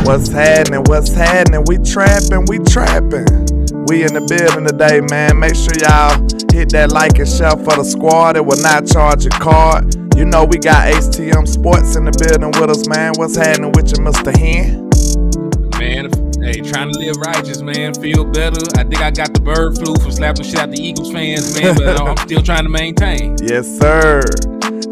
What's happening? What's happening? We trapping, we trapping. We in the building today, man. Make sure y'all hit that like and share for the squad. It will not charge a card. You know we got HTM Sports in the building with us, man. What's happening with you, Mr. Hen? Man, hey, trying to live righteous, man. Feel better. I think I got the bird flu from slapping shit out the Eagles fans, man. But I'm still trying to maintain. Yes, sir.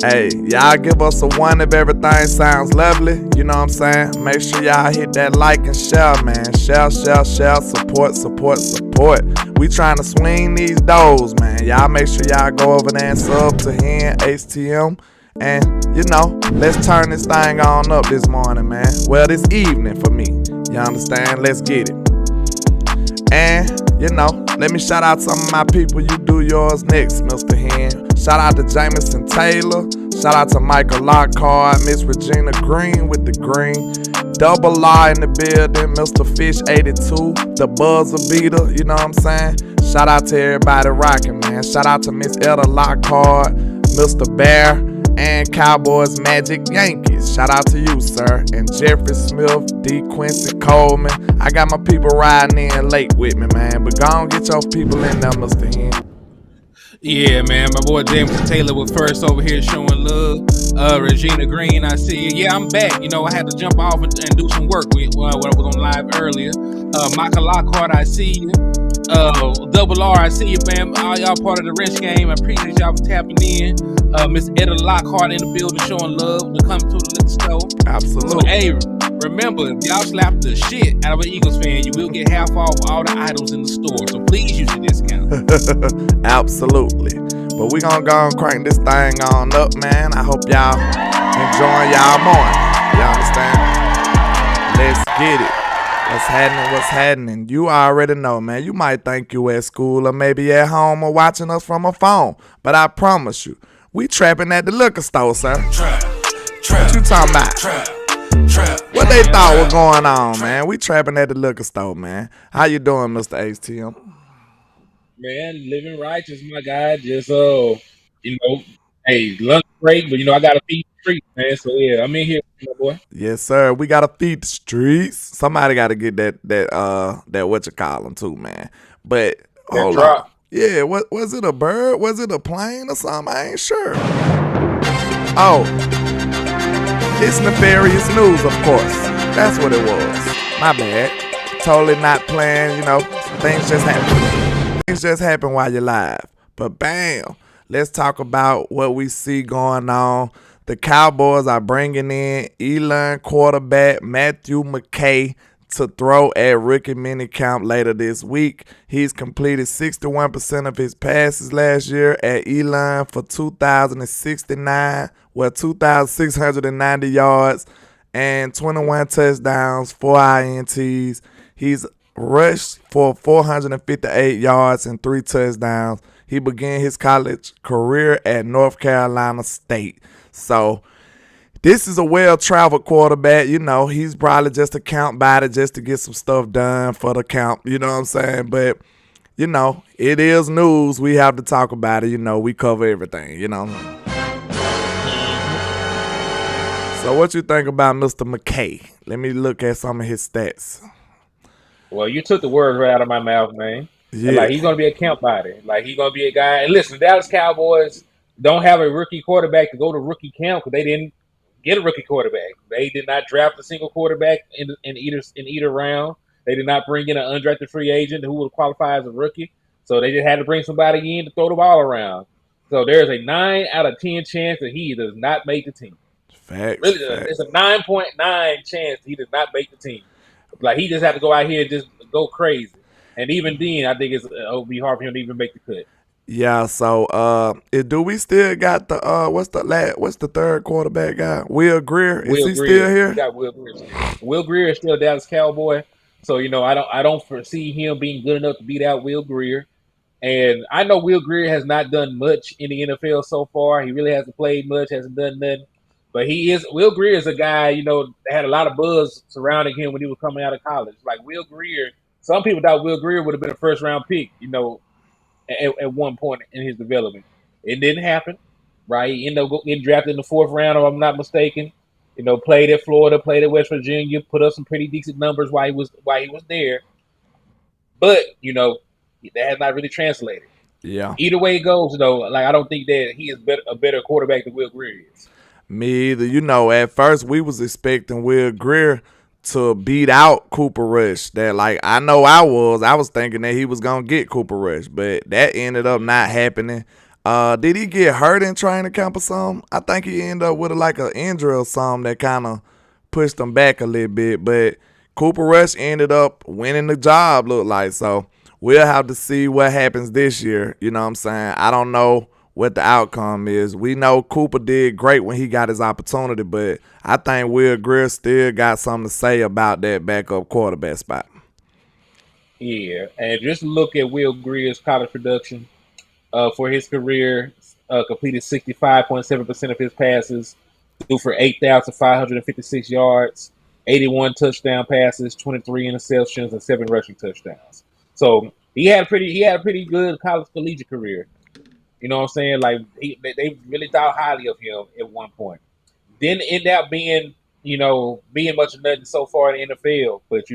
Hey, y'all give us a one if everything sounds lovely. You know what I'm saying? Make sure y'all hit that like and share, man. Share, support. We trying to swing these doors, man. Y'all make sure y'all go over there and sub to Hen HTM. And, you know, let's turn this thing on up this morning, man. Well, this evening for me. You understand? Let's get it. And, you know, let me shout out some of my people. You do yours next, Mr. Hen. Shout out to Jameson Taylor. Shout out to Michael Lockhart, Miss Regina Green with the green. Double R in the building, Mr. Fish 82, the buzzer beater, you know what I'm saying? Shout out to everybody rocking, man. Shout out to Miss Etta Lockhart, Mr. Bear, and Cowboys Magic Yankees. Shout out to you, sir. And Jeffrey Smith, D. Quincy Coleman. I got my people riding in late with me, man. But go on, get your people in there, Mr. Hen. Yeah, man. My boy James Taylor was first over here showing love. Regina Green, I see you. Yeah, I'm back. You know, I had to jump off and do some work when I was on live earlier. Michael Lockhart, I see you. Double R, I see you, fam. All y'all part of the wrench game. I appreciate y'all for tapping in. Miss Etta Lockhart in the building showing love when it comes to the liquor store. Absolutely. So, hey, remember, if y'all slap the shit out of an Eagles fan, you will get half off all the items in the store. So please use your discount. Absolutely. But we gonna go and crank this thing on up, man. I hope y'all enjoying y'all morning. You understand? Let's get it. What's happening? You already know, man. You might think you at school or maybe at home or watching us from a phone. But I promise you, we trapping at the liquor store, sir. What you talking about? What they thought was going on, man? We trapping at the liquor store, man. How you doing, Mr. HTM? Man, living righteous, my guy. Just you know, hey, lunch break, but I gotta feed the street, man. So yeah, I'm in here, my boy. Yes, sir. We gotta feed the streets. Somebody gotta get that what you call them too, man. But hold on. Yeah, what was it? A bird? Was it a plane or something? I ain't sure. Oh, it's nefarious news, of course. That's what it was. My bad. Totally not playing. You know, things just happen. Things just happen while you're live. But bam, let's talk about what we see going on. The Cowboys are bringing in Elon quarterback Matthew McKay to throw at rookie minicamp later this week. He's completed 61% of his passes last year at Elon for 2,690 yards and 21 touchdowns, 4 INTs. He's rushed for 458 yards and 3 touchdowns. He began his college career at North Carolina State. So this is a well-traveled quarterback. You know, he's probably just a count body just to get some stuff done for the count. You know what I'm saying? But, you know, it is news. We have to talk about it. You know, we cover everything, you know. So what you think about Mr. McKay? Let me look at some of his stats. Well, you took the words right out of my mouth, man. Yeah. Like, he's going to be a count body. Like, he's going to be a guy. And listen, the Dallas Cowboys don't have a rookie quarterback to go to rookie camp because they didn't get a rookie quarterback. They did not draft a single quarterback in either round. They did not bring in an undrafted free agent who would qualify as a rookie. So they just had to bring somebody in to throw the ball around. So there's a 9 out of 10 chance that he does not make the team. Facts. Really, it's a 9.9 chance he does not make the team. Like, he just had to go out here and just go crazy. And even then, I think it'll be hard for him to even make the cut. Yeah, so do we still got the what's the third quarterback guy? Will Grier? Is he still here? We got Will Grier. Will Grier is still a Dallas Cowboy. So, I don't foresee him being good enough to beat out Will Grier. And I know Will Grier has not done much in the NFL so far. He really hasn't played much, hasn't done nothing. But Will Grier is a guy, that had a lot of buzz surrounding him when he was coming out of college. Like, Will Grier, some people thought Will Grier would have been a first-round pick, at one point in his development. It didn't happen, right? He ended up getting drafted in the 4th round, if I'm not mistaken. Played at Florida, played at West Virginia, put up some pretty decent numbers while he was there. But that has not really translated. Yeah. Either way it goes, though, like I don't think that he is a better quarterback than Will Greer is. Me either. At first we was expecting Will Greer to beat out Cooper Rush. That I know I was thinking that he was gonna get Cooper Rush, but that ended up not happening. Did he get hurt in training camp or something? I think he ended up with an injury or something that kind of pushed him back a little bit. But Cooper Rush ended up winning the job, look like. So we'll have to see what happens this year. You know what I'm saying? I don't know what the outcome is. We know Cooper did great when he got his opportunity, but I think Will Greer still got something to say about that backup quarterback spot. Yeah, and just look at Will Greer's college production for his career. Completed 65.7% of his passes, threw for 8,556 yards, 81 touchdown passes, 23 interceptions, and 7 rushing touchdowns. So he had a pretty good college collegiate career. You know what I'm saying? Like they really thought highly of him at one point. Didn't end up being much of nothing so far in the NFL. But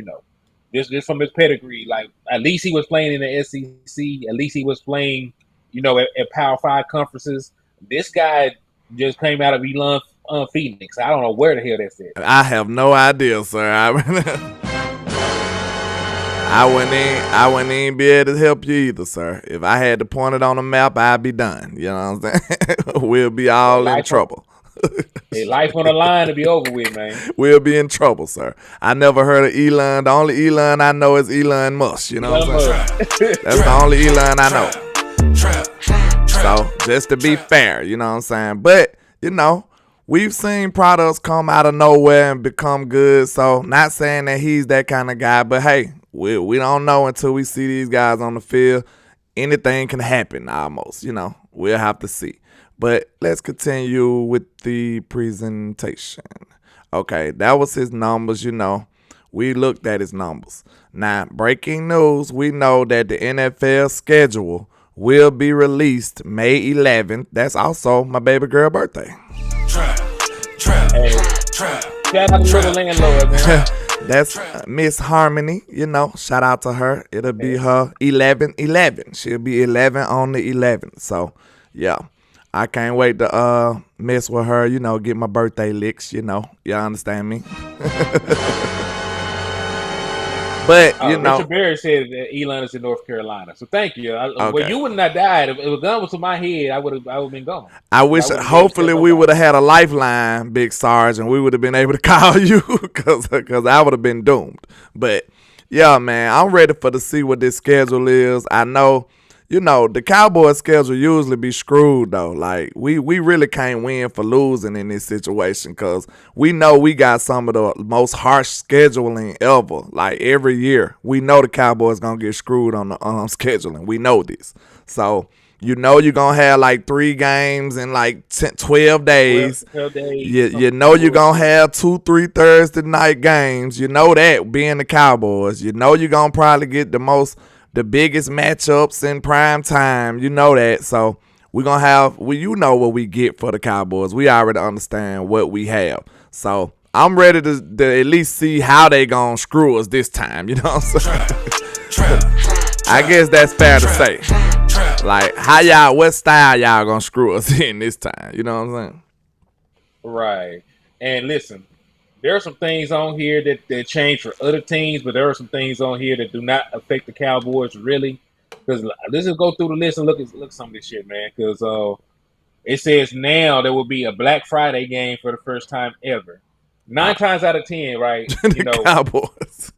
just from his pedigree, like at least he was playing in the SEC. At least he was playing, at Power 5 conferences. This guy just came out of Elon Phoenix. I don't know where the hell that's at. I have no idea, sir. I wouldn't even be able to help you either, sir. If I had to point it on a map, I'd be done. You know what I'm saying? We'll be all in trouble. Life on the line to be over with, man. We'll be in trouble, sir. I never heard of Elon. The only Elon I know is Elon Musk. You know what I'm saying? That's the only Elon I know. So, just to be fair, you know what I'm saying? But, we've seen products come out of nowhere and become good. So, not saying that he's that kind of guy, but hey, we don't know until we see these guys on the field. Anything can happen almost, We'll have to see. But let's continue with the presentation. Okay, that was his numbers, We looked at his numbers. Now, breaking news, we know that the NFL schedule will be released May 11th. That's also my baby girl birthday. Shout out to the landlord, man. That's Miss Harmony, shout out to her. It'll be her 11/11. She'll be 11 on the 11th. So, yeah. I can't wait to mess with her, get my birthday licks, y'all understand me? But, Richard Berry said that Elon is in North Carolina. So thank you. Well, you wouldn't have died. If a gun was to my head, I would have been gone. I wish, hopefully we would have had a lifeline, Big Sarge, and we would have been able to call you because I would have been doomed. But, yeah, man, I'm ready to see what this schedule is. I know, the Cowboys' schedule usually be screwed, though. Like, we really can't win for losing in this situation because we know we got some of the most harsh scheduling ever. Like, every year, we know the Cowboys going to get screwed on the scheduling. We know this. So, you're going to have, 3 games in, 12 days. 12 days. You're going to have 2-3 Thursday night games. You know that, being the Cowboys. You're going to probably get the biggest matchups in prime time. You know that. So we're going to have, what we get for the Cowboys. We already understand what we have. So I'm ready to at least see how they going to screw us this time. You know what I'm saying? I guess that's fair to say. What style y'all going to screw us in this time? You know what I'm saying? Right. And listen, there are some things on here that change for other teams, but there are some things on here that do not affect the Cowboys really. Because let's just go through the list and look at some of this shit, man. Because it says now there will be a Black Friday game for the first time ever. 9 times out of 10, right? Cowboys.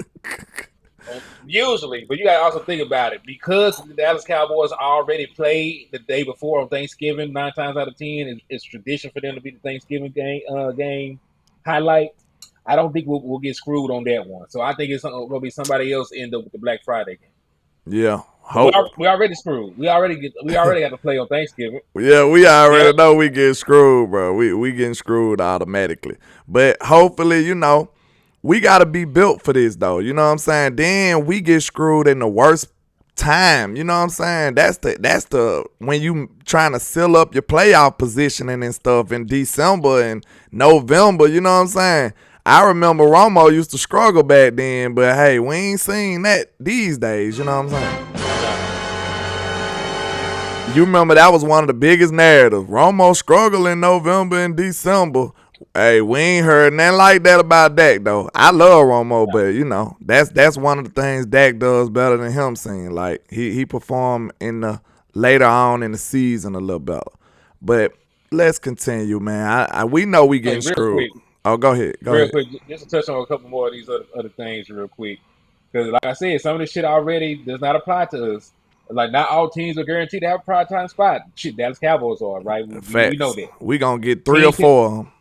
Usually, but you gotta also think about it because the Dallas Cowboys already played the day before on Thanksgiving. 9 times out of 10, it's tradition for them to be the Thanksgiving game highlight. I don't think we'll get screwed on that one. So I think it's going to be somebody else end up with the Black Friday game. Yeah. We already screwed. We already got to play on Thanksgiving. Yeah, we already know we get screwed, bro. We getting screwed automatically. But hopefully, we got to be built for this, though. You know what I'm saying? Then we get screwed in the worst time. You know what I'm saying? That's the when you trying to seal up your playoff positioning and stuff in December and November. You know what I'm saying? I remember Romo used to struggle back then, but hey, we ain't seen that these days. You know what I'm saying? You remember that was one of the biggest narratives. Romo struggled in November and December. Hey, we ain't heard nothing like that about Dak though. I love Romo, but you know that's one of the things Dak does better than him. Saying like he performed in the later on in the season a little better. But let's continue, man. We know we getting screwed. Quick, Oh, go ahead. real quick, just to touch on a couple more of these other things real quick. Because like I said, some of this shit already does not apply to us. Like not all teams are guaranteed to have a prime time spot. Shit, Dallas Cowboys are, right? We know that. We gonna get 3 or 4 of them.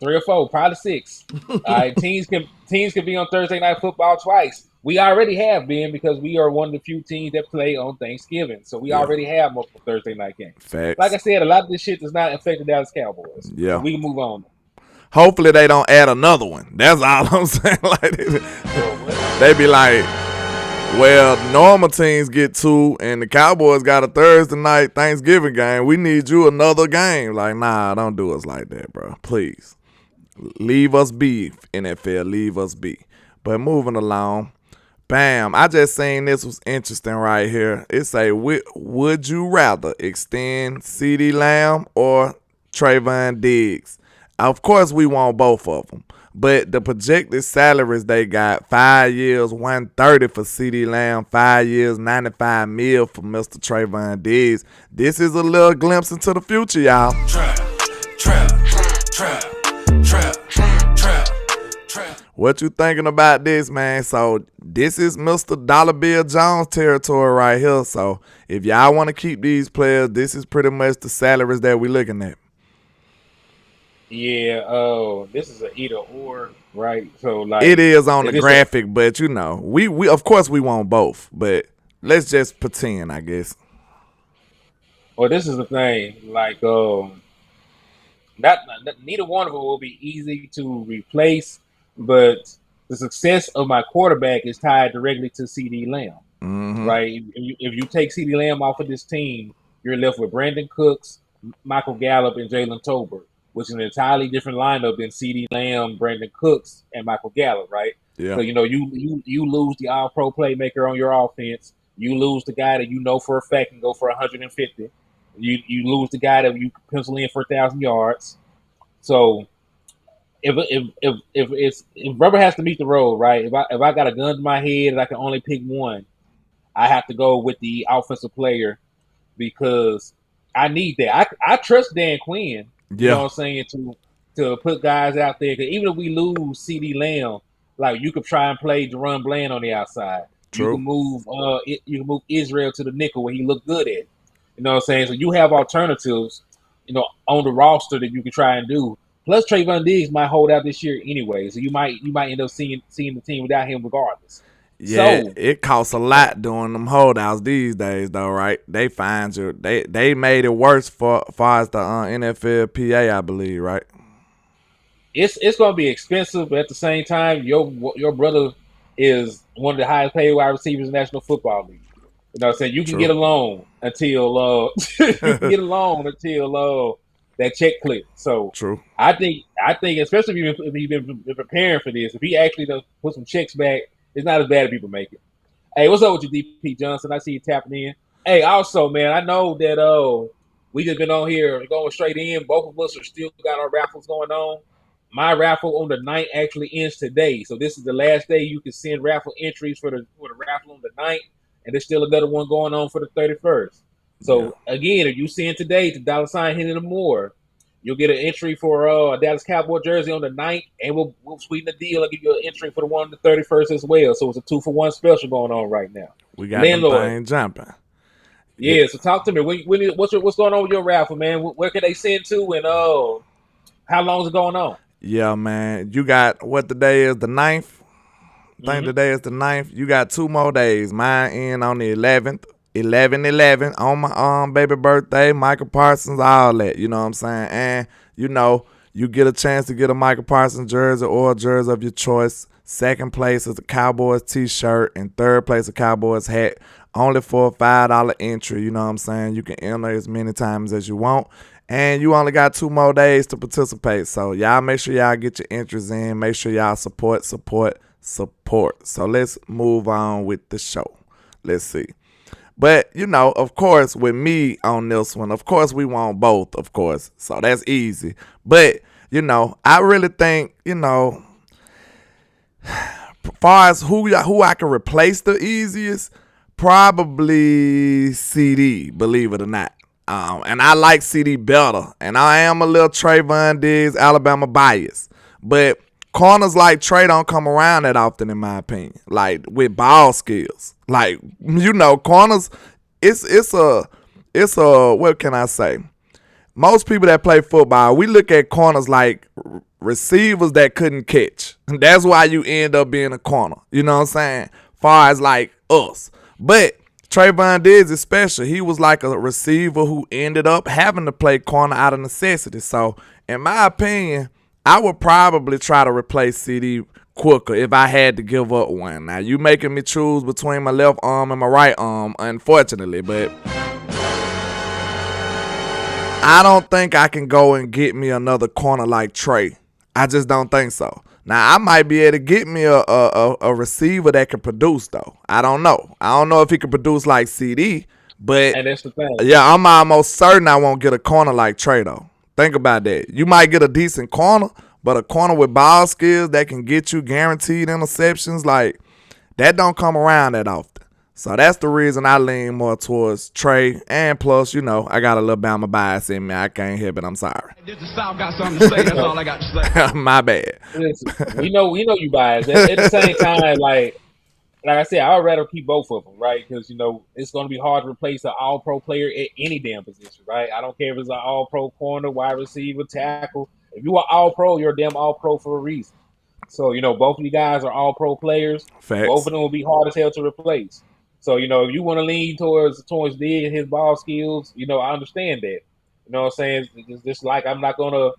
3 or 4, probably 6. All right, teams can be on Thursday Night Football twice. We already have been because we are one of the few teams that play on Thanksgiving. So we already have multiple Thursday night games. Facts. Like I said, a lot of this shit does not affect the Dallas Cowboys. Yeah. We can move on. Hopefully they don't add another one. That's all I'm saying. Like they be like, well, normal teams get 2, and the Cowboys got a Thursday night Thanksgiving game. We need you another game. Like, nah, don't do us like that, bro. Please. Leave us be, NFL. Leave us be. But moving along, bam. I just seen this was interesting right here. It say, would you rather extend CeeDee Lamb or Trayvon Diggs? Of course, we want both of them. But the projected salaries they got, 5 years, $130 for CeeDee Lamb, 5 years, $95 million for Mr. Trayvon Diggs. This is a little glimpse into the future, y'all. Trap. What you thinking about this, man? So this is Mr. Dollar Bill Jones territory right here. So if y'all want to keep these players, this is pretty much the salaries that we looking at. Yeah, this is an either or, right? So like it is on the graphic, but you know, we of course we want both, but let's just pretend, I guess. Well, this is the thing, like neither one of them will be easy to replace, but the success of my quarterback is tied directly to CeeDee Lamb, right? If you take CeeDee Lamb off of this team, you're left with Brandon Cooks, Michael Gallup, and Jalen Tolbert, which is an entirely different lineup than CeeDee Lamb, Brandon Cooks, and Michael Gallup, right? Yeah. So, you know, you lose the all-pro playmaker on your offense. You lose the guy that you know for a fact can go for 150. You lose the guy that you pencil in for 1,000 yards. So if rubber has to meet the road, right? If I got a gun to my head and I can only pick one, I have to go with the offensive player because I need that. I trust Dan Quinn. You know what I'm saying, to put guys out there. Because even if we lose CeeDee Lamb, like you could try and play Jerron Bland on the outside. True. You can move Israel to the nickel where he looked good at. You know what I'm saying? So you have alternatives, you know, on the roster that you can try and do. Plus Trayvon Diggs might hold out this year anyway, so you might end up seeing the team without him regardless. Yeah, so, it costs a lot doing them holdouts these days, though, right? They find you. They made it worse for far as the NFLPA, I believe, right? It's going to be expensive, but at the same time, your brother is one of the highest paid wide receivers in the National Football League. You know what I'm saying? You can get a loan until that check clears. So true. I think especially if you've been preparing for this, if he actually does put some checks back, it's not as bad as people make it. Hey, what's up with you, DP Johnson? I see you tapping in. Hey, also, man, I know that we just been on here going straight in. Both of us are still got our raffles going on. My raffle on the 9th actually ends today, so this is the last day you can send raffle entries for the raffle on the 9th, and there's still another one going on for the 31st. So again, if you send today to $ Henry more, you'll get an entry for a Dallas Cowboy jersey on the 9th, and we'll sweeten the deal. I'll give you an entry for the one on the 31st as well. So it's a 2-for-1 special going on right now. We got them jumping. Yeah, so talk to me. What's going on with your raffle, man? Where can they send to, and how long is it going on? Yeah, man. You got what the day is, the 9th? I think today is the 9th. You got 2 more days. Mine end on the 11th. 11/11 on my baby birthday, Michael Parsons, all that, you know what I'm saying? And, you know, You get a chance to get a Michael Parsons jersey or a jersey of your choice. Second place is a Cowboys t-shirt, and third place a Cowboys hat. Only for a $5 entry, you know what I'm saying? You can enter as many times as you want. And you only got 2 more days to participate. So y'all make sure y'all get your entries in. Make sure y'all support. So let's move on with the show. Let's see. But, you know, of course, with me on this one, of course, we want both, of course. So that's easy. But, you know, I really think, you know, as far as who I can replace the easiest, probably CD, believe it or not. And I like CD better. And I am a little Trayvon Diggs, Alabama bias. But corners like Trey don't come around that often, in my opinion. Like, with ball skills. Like, you know, corners, it's a what can I say? Most people that play football, we look at corners like receivers that couldn't catch. And that's why you end up being a corner. You know what I'm saying? Far as like us. But Trayvon Diggs especially, he was like a receiver who ended up having to play corner out of necessity. So, in my opinion, I would probably try to replace CD quicker if I had to give up one. Now, you making me choose between my left arm and my right arm, unfortunately, but I don't think I can go and get me another corner like Trey. I just don't think so. Now, I might be able to get me a receiver that can produce, though. I don't know. I don't know if he can produce like CD, but And that's the thing. yeah, I'm almost certain I won't get a corner like Trey, though. Think about that. You might get a decent corner, but a corner with ball skills that can get you guaranteed interceptions, like, that don't come around that often. So that's the reason I lean more towards Trey. And plus, you know, I got a little Bama bias in me. I can't help it. I'm sorry. This the South got something to say. That's all I got to say. My bad. Listen, we know you biased. At the same time, like I said, I'd rather keep both of them, right? Because, you know, it's going to be hard to replace an all-pro player at any damn position, right? I don't care if it's an all-pro corner, wide receiver, tackle. If you are all-pro, you're a damn all-pro for a reason. So, you know, both of you guys are all-pro players. Facts. Both of them will be hard as hell to replace. So, you know, if you want to lean towards Dig and his ball skills, you know, I understand that. You know what I'm saying? It's just like I'm not going to,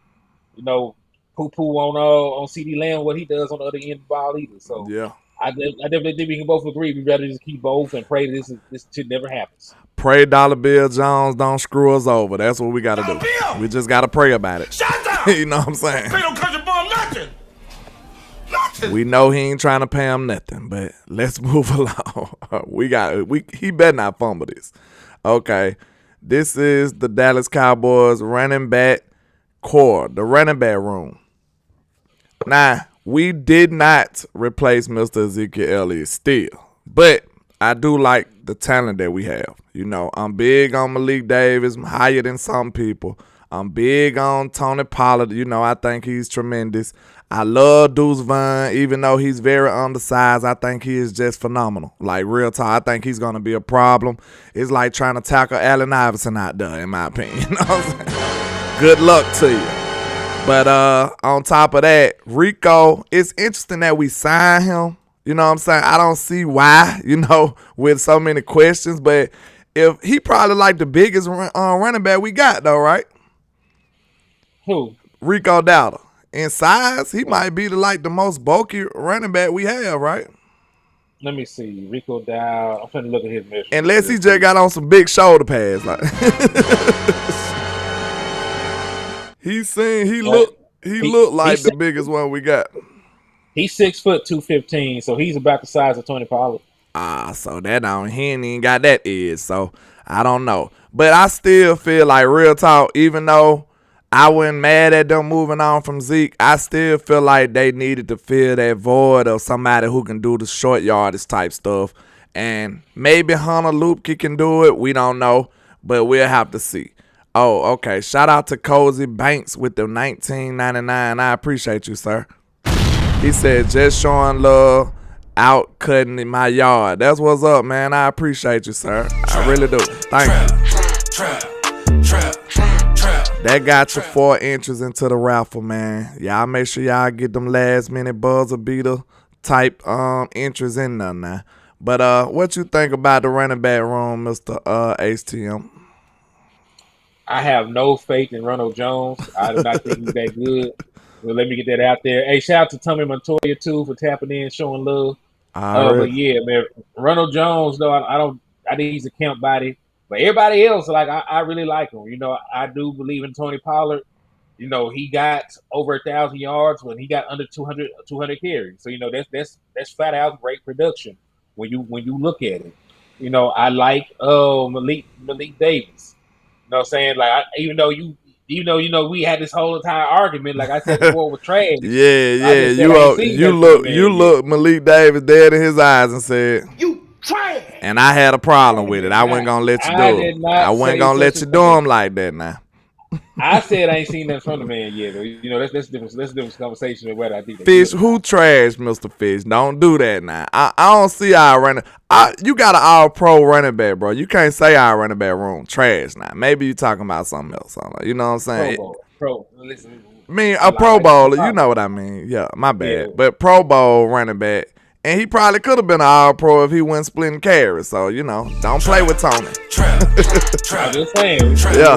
you know, poo-poo on CD Lamb what he does on the other end of the ball either. So, Yeah. I definitely think we can both agree. We'd rather just keep both and pray this shit never happens. Pray Dollar Bill Jones don't screw us over. That's what we got to do. We just got to pray about it. Shut up! You know what I'm saying? They don't cut your ball nothing. Nothing. We know he ain't trying to pay him nothing, but let's move along. He better not fumble this. Okay. This is the Dallas Cowboys running back core, the running back room. Now, we did not replace Mr. Ezekiel Elliott still, but I do like the talent that we have. You know, I'm big on Malik Davis, higher than some people. I'm big on Tony Pollard. You know, I think he's tremendous. I love Deuce Vaughn, even though he's very undersized. I think he is just phenomenal. Like, real talk, I think he's going to be a problem. It's like trying to tackle Allen Iverson out there, in my opinion. You know what I'm saying? Good luck to you. But on top of that, Rico, it's interesting that we signed him. You know what I'm saying? I don't see why, you know, with so many questions. But if he probably like the biggest running back we got, though, right? Who? Rico Dowdle. In size, he might be the most bulky running back we have, right? Let me see. Rico Dow. I'm trying to look at his measurements. Unless he just got on some big shoulder pads. Like he looked like the biggest one we got. He's 6 foot 215, so he's about the size of Tony Pollard. So that he ain't even got that edge, so I don't know. But I still feel like, real talk, even though I wasn't mad at them moving on from Zeke, I still feel like they needed to fill that void of somebody who can do the short yardage type stuff. And maybe Hunter Lupke can do it. We don't know, but we'll have to see. Oh, okay. Shout out to Cozy Banks with the $19.99. I appreciate you, sir. He said, just showing love, out cutting in my yard. That's what's up, man. I appreciate you, sir. I really do. Thank you. That got you 4 entries into the raffle, man. Y'all make sure y'all get them last minute buzzer beater type entries in there now. But what you think about the running back room, Mr. HTM? I have no faith in Ronald Jones. I do not think he's that good. Well, let me get that out there. Hey, shout out to Tommy Montoya too for tapping in, showing love. But yeah, man, Ronald Jones though, I think he's a camp body. But everybody else, like I really like him. You know, I do believe in Tony Pollard. You know, he got over 1,000 yards when he got under 200 carries. So you know that's flat out great production when you look at it. You know, I like Malik Davis. You know what I'm saying? Like even though we had this whole entire argument, like I said before with trash. Yeah. You look Malik Davis dead in his eyes and said, "You trash." And I had a problem with it. I wasn't gonna let you do it. I wasn't gonna let you do him like that now. I said I ain't seen that from the man yet. You know, that's different conversation of whether I think Fish, who trash, Mr. Fish? Don't do that now. I don't see our running. You got an all-pro running back, bro. You can't say our running back room trash now. Maybe you talking about something else. You know what I'm saying? Listen. I mean, a Pro Bowler, you know what I mean. Yeah, my bad. Yeah. But Pro Bowl running back. And he probably could have been an all-pro if he wasn't splitting carries. So, you know, don't play with Tony. I'm just saying. Yeah.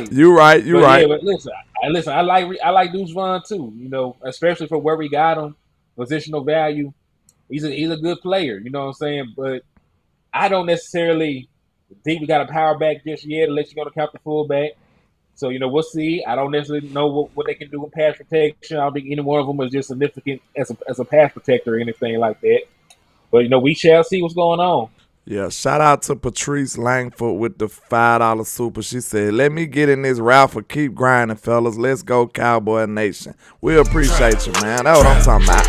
You right. Yeah, but listen. I like Deuce Vaughn too. You know, especially for where we got him, positional value. He's a good player. You know what I'm saying? But I don't necessarily think we got a power back just yet unless you're going to count the fullback. So, you know, we'll see. I don't necessarily know what they can do in pass protection. I don't think any one of them is just significant as a pass protector or anything like that. But, you know, we shall see what's going on. Yeah, shout out to Patrice Langford with the $5 super. She said, let me get in this raffle. Keep grinding, fellas. Let's go, Cowboy Nation. We appreciate you, man. That's what I'm talking about.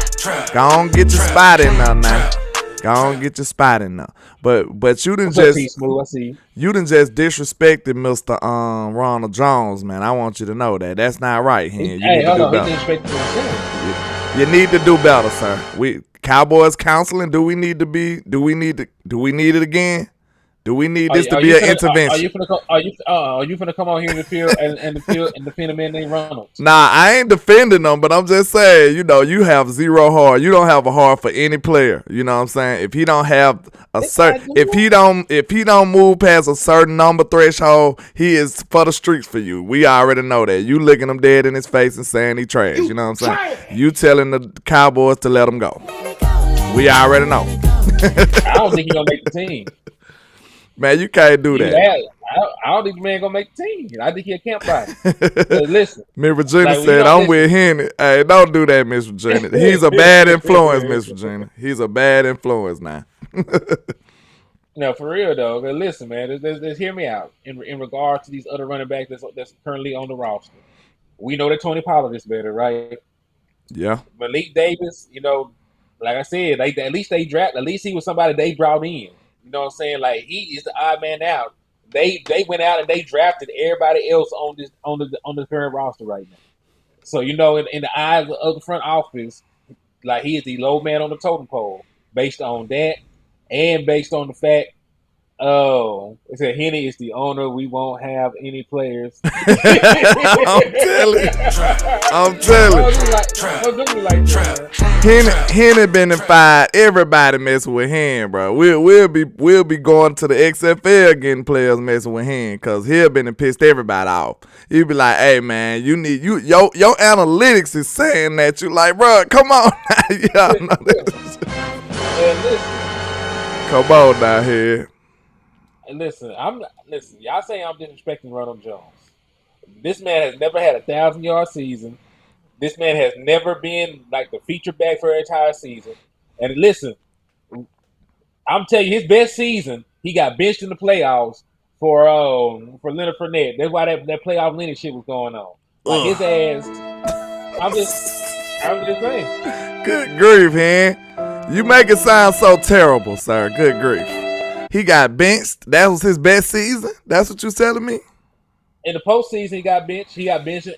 Go on, get your spot in there now. Go on, get your spot in there. But you didn't just disrespected Mr. Ronald Jones, man. I want you to know that. That's not right here. You need to do better. You need to do better, sir. Cowboys counseling. Do we need it again? Do we need this to be an intervention? Are you finna come on here in the field and defend a man named Ronald? Nah, I ain't defending them, but I'm just saying, you know, you have zero heart. You don't have a heart for any player. You know what I'm saying? If he don't have a certain, if he don't move past a certain number threshold, he is for the streets for you. We already know that. You looking him dead in his face and saying he trash. You know what I'm saying? You telling the Cowboys to let him go. We already know. I don't think he's gonna make the team. Man, you can't do that. I don't think the man gonna make the team. I think he'll camp by. Listen, Miss Virginia said, "I'm with Henry." Hey, don't do that, Miss Virginia. He's a bad influence, Miss Virginia. He's a bad influence now. No, for real though. But listen, man, let's hear me out in regard to these other running backs that's currently on the roster. We know that Tony Pollard is better, right? Yeah. Malik Davis, you know, like I said, at least he was somebody they brought in. You know what I'm saying? Like, he is the odd man out. They went out and they drafted everybody else on the current roster right now. So, you know, in the eyes of the front office, like, he is the low man on the totem pole based on that and based on the fact, it said Henny is the owner. We won't have any players. I'm telling. Henny been fired. Everybody messing with him, bro. We'll be going to the XFL getting players messing with him because he'll been and pissed everybody off. He'll be like, "Hey man, your analytics is saying that." You like, bro, come on, y'all know this. Come on down here. And listen, y'all saying I'm disrespecting Ronald Jones. This man has never had a 1,000-yard season. This man has never been like the feature back for an entire season. And listen, I'm telling you, his best season, he got benched in the playoffs for Leonard Fournette. That's why that playoff Leonard shit was going on. Like his ass. I'm just saying. Good grief, man. You make it sound so terrible, sir. Good grief. He got benched. That was his best season. That's what you're telling me. In the postseason, he got benched. He got benched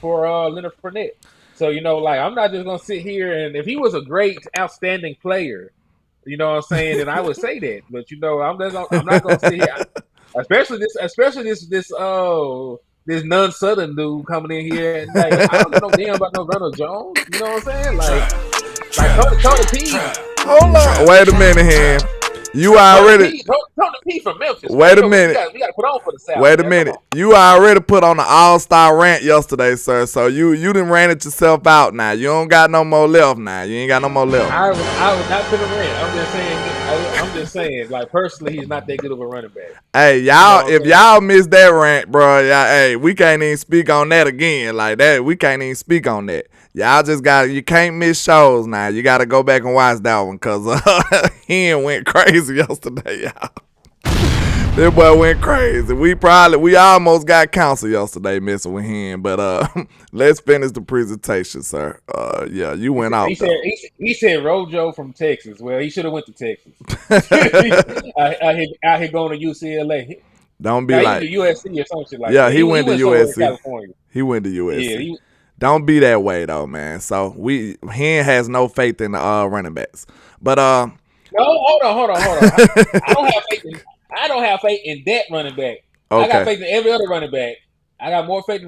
for Leonard Fournette. So you know, like, I'm not just gonna sit here and if he was a great, outstanding player, you know what I'm saying, then I would say that. But you know, I'm not gonna sit here, especially this non-Southern dude coming in here and like, I don't know damn about no Ronald Jones. You know what I'm saying? Like Tony P. Hold on, wait a minute, here. You already. Tony P from Memphis. Wait man. a minute. We got to put on for the South. Wait a man. minute. You already put on the all-star rant yesterday, sir. So you done ran it yourself out now. You don't got no more left now. You ain't got no more left. I was not to the rant. I'm just saying. Like personally, he's not that good of a running back. Hey, y'all, if y'all missed that rant, bro, hey, we can't even speak on that again. Like that, we can't even speak on that. Y'all just you can't miss shows now. You got to go back and watch that one because he went crazy yesterday, y'all. That boy went crazy. We almost got counsel yesterday messing with him, but let's finish the presentation, sir. Yeah, you went out. He said Rojo from Texas. Well, he should have went to Texas. out here going to UCLA. Don't be like USC or something like that. Yeah, he went to USC. California. He went to USC. Yeah, don't be that way though, man. So he has no faith in the running backs. But no, hold on. I don't have faith in that running back. Okay. I got faith in every other running back. I got more faith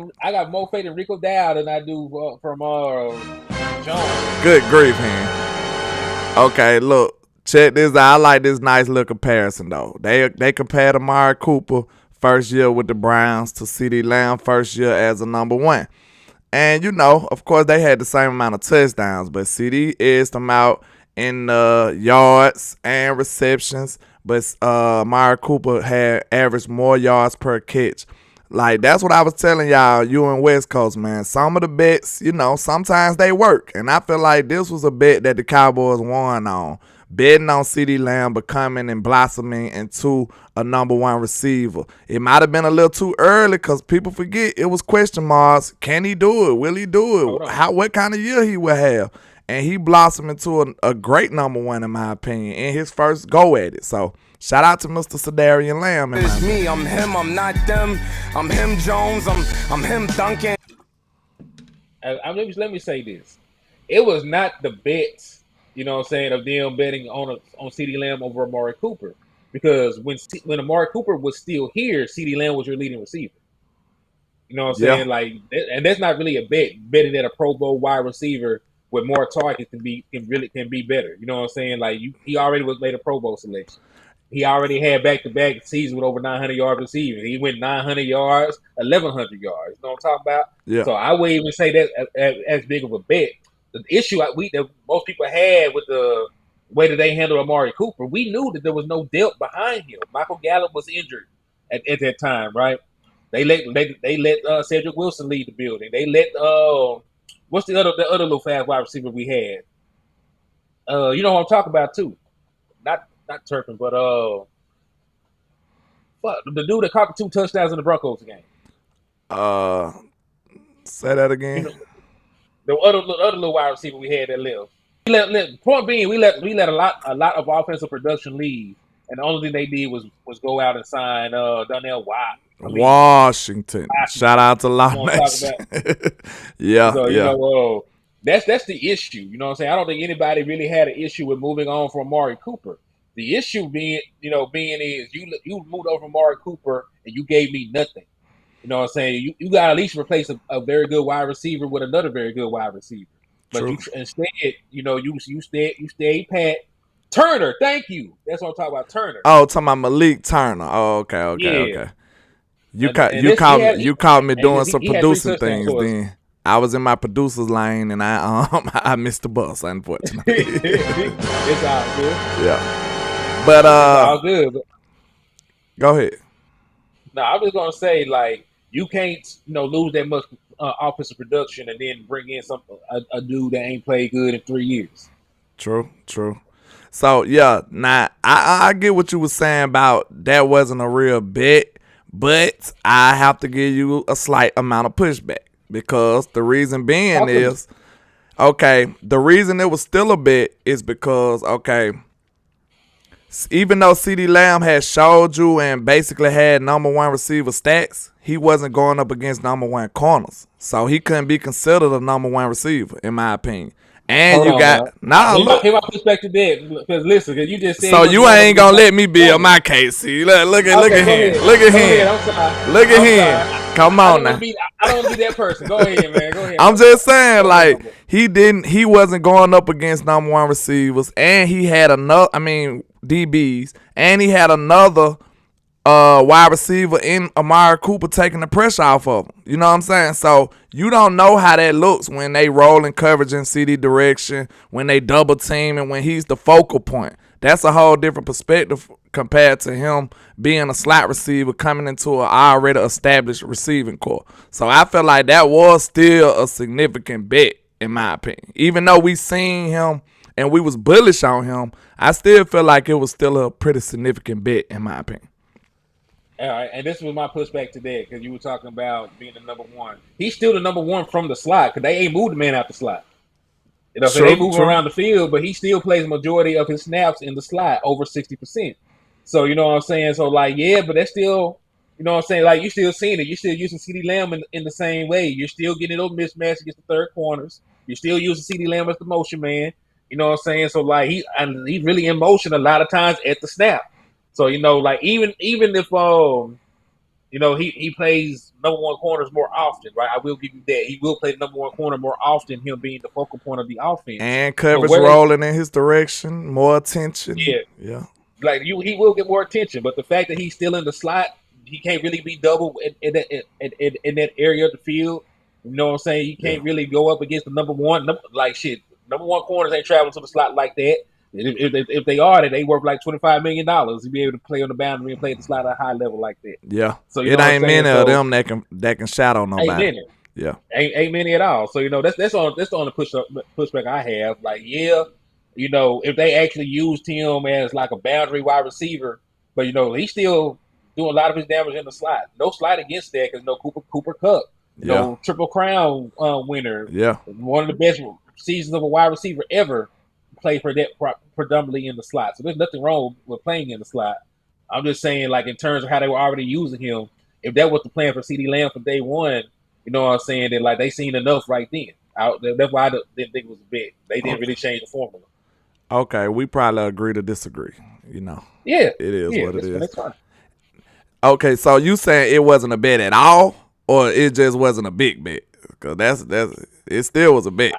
in Rico Dowd than I do from Jones. Good grief, man. Okay, look, check this out. I like this nice little comparison though. They compared Amari Cooper first year with the Browns to CeeDee Lamb first year as a number one. And you know, of course, they had the same amount of touchdowns, but CeeDee edged them out in yards and receptions. But Amari Cooper had averaged more yards per catch. Like, that's what I was telling y'all, you in West Coast, man. Some of the bets, you know, sometimes they work. And I feel like this was a bet that the Cowboys won on. Betting on CeeDee Lamb becoming and blossoming into a number one receiver. It might have been a little too early because people forget it was question marks. Can he do it? Will he do it? What kind of year he will have? And he blossomed into a great number one, in my opinion, in his first go at it. So, shout out to Mr. Sedarian Lamb. It's me. I'm him. I'm not them. I'm him, Jones. I'm him, Duncan. Let me say this. It was not the bets, you know what I'm saying, of them betting on CeeDee Lamb over Amari Cooper. Because when Amari Cooper was still here, CeeDee Lamb was your leading receiver. You know what I'm saying? Like, and that's not really a bet. Betting that a Pro Bowl wide receiver with more targets can be better. You know what I'm saying? Like he already was made a Pro Bowl selection. He already had back-to-back seasons with over 900 yards receiving. He went 900 yards, 1,100 yards. You know what I'm talking about? Yeah. So I wouldn't even say that as big of a bet. The issue that most people had with the way that they handled Amari Cooper, we knew that there was no depth behind him. Michael Gallup was injured at that time, right? They let Cedric Wilson lead the building. They let what's the other little fast wide receiver we had? You know what I'm talking about too. Not Turpin, but the dude that caught the 2 touchdowns in the Broncos game. Say that again. You know, the other little wide receiver we had that left. Point being, we let a lot of offensive production leave, and the only thing they did was go out and sign Donnell Watt. Washington. Shout out to Loudness. Yeah, so, you know, that's the issue. You know what I'm saying? I don't think anybody really had an issue with moving on from Amari Cooper. The issue being is you moved over from Amari Cooper and you gave me nothing. You know what I'm saying? You got to at least replace a very good wide receiver with another very good wide receiver. But instead, you stayed pat. Turner, thank you. That's what I'm talking about, Turner. Oh, talking about Malik Turner. Oh, okay. You caught me doing some producing things then. I was in my producer's lane and I missed the bus, unfortunately. It's all good. Yeah. But it's all good. Go ahead. No, I was gonna say, like, you can't lose that much offensive production and then bring in a dude that ain't played good in 3 years. True. So yeah, now I get what you were saying about that wasn't a real bet, but I have to give you a slight amount of pushback because the reason being is, the reason it was still a bet is because, even though CeeDee Lamb had showed you and basically had number one receiver stats, he wasn't going up against number one corners. So he couldn't be considered a number one receiver, in my opinion. And Hold you on, got look. Here's my perspective there, because listen, because you just said. So you ain't gonna let me build my case. See, look at him. Look at him. I'm sorry. Look at him. Come on now. I don't want to be that person. Go ahead, man. Go ahead. I'm just saying, like, he wasn't going up against number one receivers, and he had enough. I mean, DBs, and he had another wide receiver in Amari Cooper taking the pressure off of him. You know what I'm saying? So you don't know how that looks when they roll in coverage in CD direction, when they double team, and when he's the focal point. That's a whole different perspective compared to him being a slot receiver coming into an already established receiving core. So I feel like that was still a significant bet, in my opinion. Even though we seen him and we was bullish on him, I still feel like it was still a pretty significant bet, in my opinion. All right, and this was my pushback today because you were talking about being the number one. He's still the number one from the slot because they ain't moved the man out the slot. You know, so they move him around the field, but he still plays the majority of his snaps in the slot, over 60%. So, you know what I'm saying? So, like, yeah, but that's still, you know what I'm saying? Like, you still seeing it. You're still using CeeDee Lamb in the same way. You're still getting those mismatches against the third corners. You're still using CeeDee Lamb as the motion man. You know what I'm saying? So, like, he's really in motion a lot of times at the snap. So, you know, like, even if, you know, he plays number one corners more often, right? I will give you that. He will play the number one corner more often, him being the focal point of the offense. And coverage rolling in his direction, more attention. Yeah. Like, he will get more attention, but the fact that he's still in the slot, he can't really be double in that area of the field. You know what I'm saying? He can't really go up against the number one. Like, shit, number one corners ain't traveling to the slot like that. If they are, they worth like $25 million to be able to play on the boundary and play at the slot at a high level like that. Yeah. So it ain't many of them that can shadow nobody. Ain't many. Yeah. Ain't many at all. So, you know, that's the only pushback I have. Like, yeah, you know, if they actually used him as like a boundary wide receiver, but, you know, he's still doing a lot of his damage in the slot. No slide against that because no Cooper Kupp. No Triple Crown winner. Yeah. One of the best seasons of a wide receiver ever. Play for that predominantly in the slot. So there's nothing wrong with playing in the slot. I'm just saying, like, in terms of how they were already using him, if that was the plan for CeeDee Lamb from day one, you know what I'm saying, that, like, they seen enough right then. That's why I didn't think it was a bet. They didn't really change the formula. Okay, we probably agree to disagree, you know. Yeah. It is what it is. That's fine. Okay, so you saying it wasn't a bet at all, or it just wasn't a big bet? Because it still was a bet.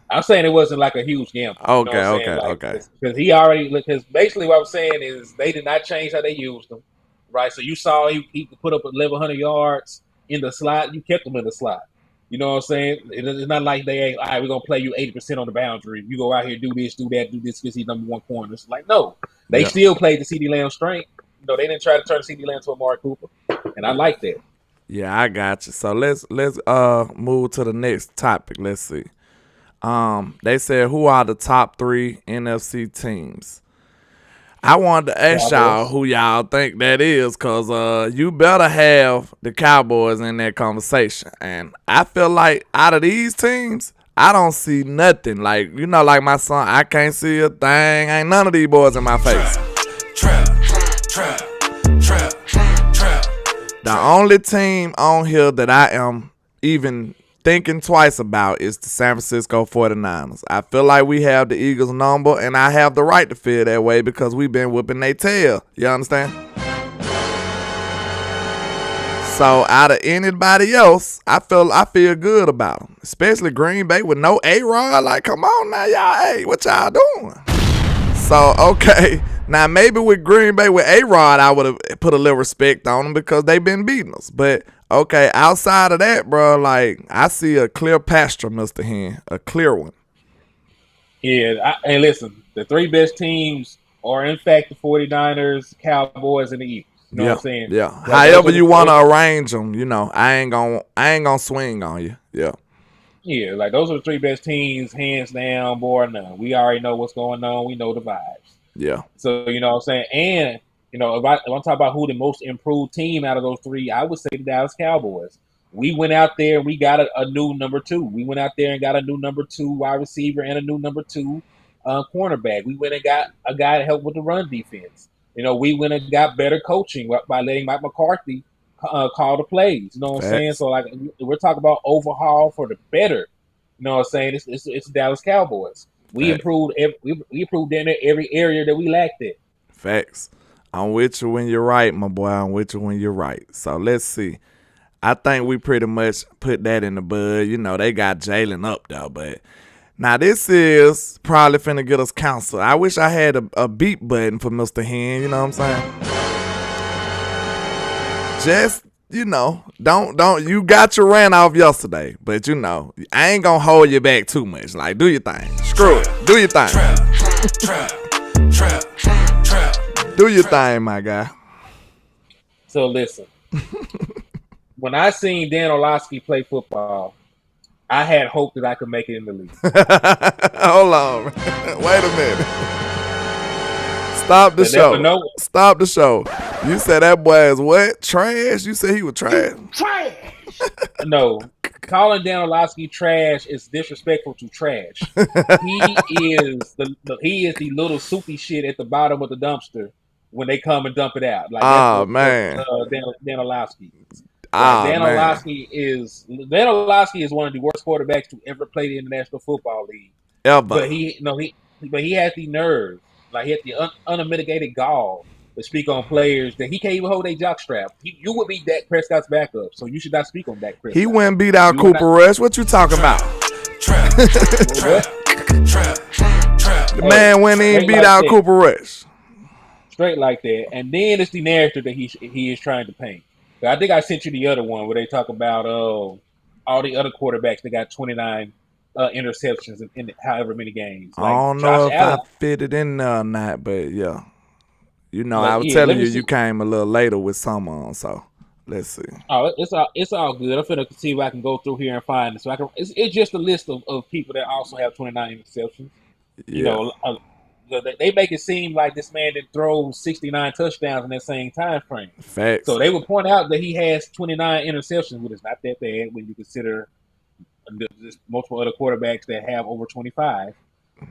I'm saying it wasn't like a huge gamble. Okay. Because basically what I'm saying is they did not change how they used him, right? So you saw he could put up 1,100 yards in the slot. You kept him in the slot. You know what I'm saying? It's not like they ain't, all right, we're going to play you 80% on the boundary. You go out here, do this, do that, do this, because he's number one corner. It's like, no. They still played the CeeDee Lamb strength. You know, they didn't try to turn CeeDee Lamb to Amari Cooper. And I like that. Yeah, I got you. So let's move to the next topic. Let's see. They said, who are the top 3 NFC teams? I wanted to ask y'all who y'all think that is, because you better have the Cowboys in that conversation. And I feel like out of these teams, I don't see nothing. Like, you know, like my son, I can't see a thing. Ain't none of these boys in my face. Trap. The only team on here that I am even thinking twice about is the San Francisco 49ers. I feel like we have the Eagles number, and I have the right to feel that way because we've been whipping their tail. You understand? So out of anybody else, I feel good about them, especially Green Bay with no A-Rod. Like, come on now, y'all. Hey, what y'all doing? So, okay. Now, maybe with Green Bay with A-Rod, I would have put a little respect on them because they've been beating us. But, okay, outside of that, bro, like, I see a clear pasture, Mr. Hen, a clear one. Yeah, and listen, the 3 best teams are, in fact, the 49ers, Cowboys, and the Eagles. You know what I'm saying? Yeah. Like, however you want to arrange them, you know, I ain't gonna swing on you. Yeah. Yeah, like, those are the 3 best teams, hands down, boy, none. We already know what's going on. We know the vibes. Yeah. So, you know what I'm saying? And, you know, if I'm talking about who the most improved team out of those 3, I would say the Dallas Cowboys. We went out there and we got a new number 2. We went out there and got a new number 2 wide receiver and a new number 2 cornerback. We went and got a guy to help with the run defense. You know, we went and got better coaching by letting Mike McCarthy call the plays. You know what I'm saying? So, like, we're talking about overhaul for the better. You know what I'm saying? It's Dallas Cowboys. We improved. We improved in every area that we lacked it. Facts. I'm with you when you're right, my boy. I'm with you when you're right. So let's see. I think we pretty much put that in the bud. You know, they got Jalen up though, but Now this is probably finna get us counsel. I wish I had a beep button for Mr. Hen, you know what I'm saying? Just, don't you got your rant off yesterday, but I ain't gonna hold you back too much. Like, do your thing. Screw it. Do your thing. Do your thing, my guy. So listen. When I seen Dan Orlovsky play football, I had hope that I could make it in the league. Hold on. Wait a minute. Stop the show. Stop the show. You said that boy is what? Trash? You said he was trash? Trash! No. Calling Dan Orlovsky trash is disrespectful to trash. He is the little soupy shit at the bottom of the dumpster when they come and dump it out. Like, man. Dan Orlovsky. Dan Orlovsky is one of the worst quarterbacks to ever play the International Football League. Ever. But he has the nerve, like he has the unmitigated gall to speak on players that he can't even hold a jockstrap. You would be Dak Prescott's backup, so you should not speak on Dak Prescott. He wouldn't beat out Cooper Rush. What you talking about? The man went in beat out Cooper Rush. Straight like that, and then it's the narrative that he is trying to paint. I think I sent you the other one where they talk about all the other quarterbacks that got 29 interceptions in however many games. Like, I don't know if I fit it in there or not, but yeah. I was telling you came a little later with some on, so let's see. Oh, it's all good. I'm finna see if I can go through here and find it. So it's just a list of people that also have 29 interceptions. Yeah. They make it seem like this man did throw 69 touchdowns in that same time frame. Facts. So they would point out that he has 29 interceptions, which is not that bad when you consider there's multiple other quarterbacks that have over 25.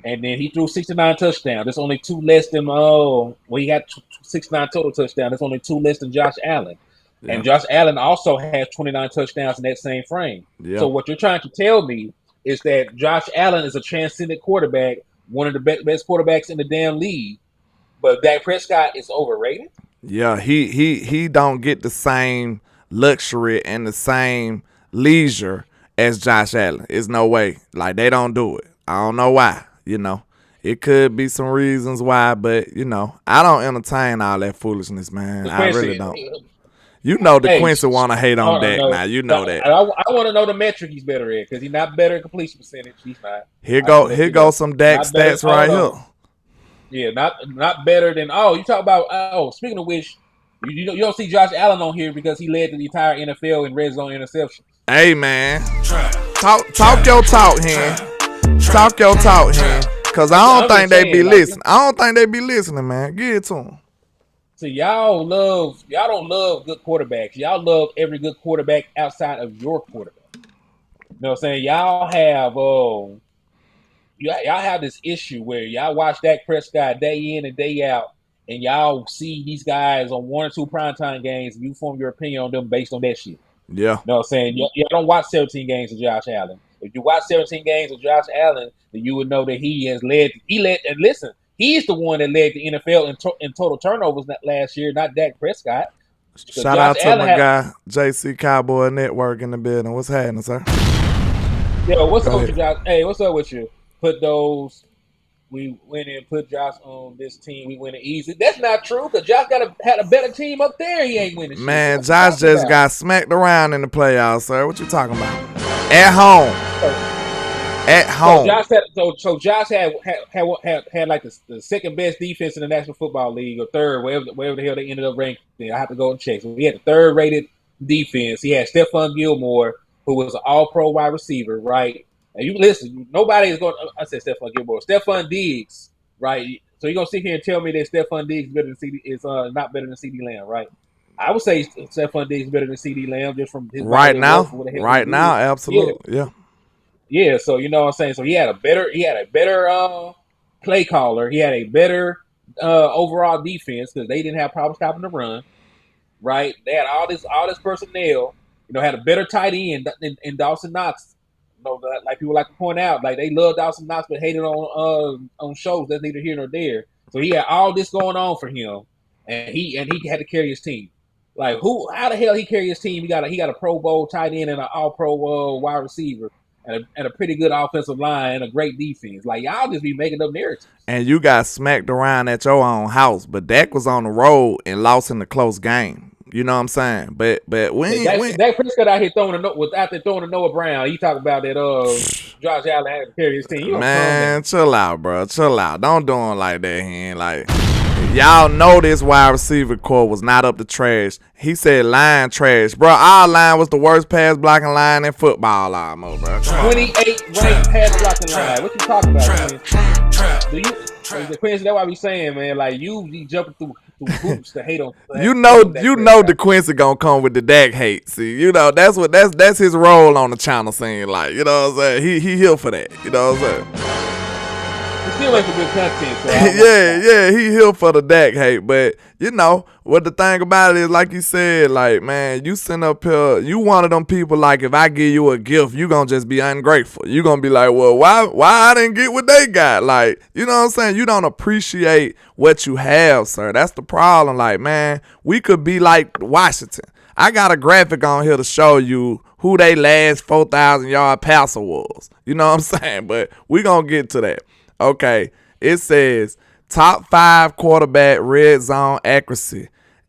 And then he threw 69 touchdowns. There's only two less than he got 69 total touchdowns. There's only two less than Josh Allen. Yeah. And Josh Allen also has 29 touchdowns in that same frame. Yeah. So what you're trying to tell me is that Josh Allen is a transcendent quarterback, one of the best quarterbacks in the damn league, but Dak Prescott is overrated? Yeah, he don't get the same luxury and the same leisure as Josh Allen. It's no way. Like, they don't do it. I don't know why, It could be some reasons why, but, I don't entertain all that foolishness, man. I really don't. Quincy want to hate on Dak now. You know that. I want to know the metric he's better at, because he's not better at completion percentage. He's not. Here go some Dak stats right here. Yeah, not better than. Oh, you talk about. Speaking of which, you don't see Josh Allen on here because he led the entire NFL in red zone interceptions. Hey, man, talk your talk, Hen. Talk your talk, Hen. Because I don't think they be listening. I don't think they be listening, man. Give it to them. So y'all don't love good quarterbacks. Y'all love every good quarterback outside of your quarterback. You know what I'm saying? Y'all have this issue where y'all watch Dak Prescott day in and day out, and y'all see these guys on one or two primetime games, and you form your opinion on them based on that shit. Yeah. You know what I'm saying? Y'all don't watch 17 games of Josh Allen. If you watch 17 games of Josh Allen, then you would know that and listen, he's the one that led the NFL in total turnovers last year, not Dak Prescott. Shout out to my guy, JC Cowboy Network in the building. What's happening, sir? Yo, what's up with you, Josh? Hey, what's up with you? We went and put Josh on this team. We win it easy. That's not true, because Josh had a better team up there. He ain't winning shit. Man, Josh just got smacked around in the playoffs, sir. What you talking about? At home. At home. So Josh had like the second best defense in the National Football League, or third, wherever the hell they ended up ranked. I have to go and check. So he had the third rated defense. He had Stephon Gilmore, who was an all-pro wide receiver, right? And you listen, nobody is going. I said Stephon Gilmore, Stephon Diggs, right? So you're gonna sit here and tell me that Stephon Diggs is not better than CD Lamb, right? I would say Stephon Diggs is better than CD Lamb just from his right now. Right now, absolutely, yeah. Yeah, so you know what I'm saying. So he had a better play caller. He had a better overall defense because they didn't have problems stopping the run. Right? They had all this personnel. Had a better tight end in Dawson Knox. Like people like to point out, like they love Dawson Knox but hated on shows. That's neither here nor there. So he had all this going on for him, and he had to carry his team. Like how the hell he carry his team? He got a Pro Bowl tight end and an All Pro wide receiver. and a pretty good offensive line and a great defense. Like y'all just be making up narratives. And you got smacked around at your own house, but Dak was on the road and lost in the close game. You know what I'm saying? But when Dak Prescott out here out there throwing to Noah Brown. He talked about that Josh Allen had to carry his team. Man, chill out, bro. Chill out. Don't do him like that, hen. Like, y'all know this wide receiver core was not up to trash. He said line trash. Bro, our line was the worst pass blocking line in football almost, bro. 28 ranked pass blocking line. What you talking about, man? The Quincy, that's why we saying, man, like you be jumping through hoops to hate on. You know DeQuincy gonna come with the Dak hate. See, you know that's his role on the channel scene. Like, you know what I'm saying? He here for that. You know what I'm saying? He still ain't for good content. So yeah, he here for the Dak hate. But you know what the thing about it is, like you said, like, man, you sitting up here, you one of them people. Like, if I give you a gift, you gonna just be ungrateful. You gonna be like, well, why I didn't get what they got? Like, you know what I'm saying? You don't appreciate what you have, sir. That's the problem. Like, man, we could be like Washington. I got a graphic on here to show you who they last 4,000-yard passer was. You know what I'm saying? But we gonna get to that. Okay, it says top 5 quarterback red zone accuracy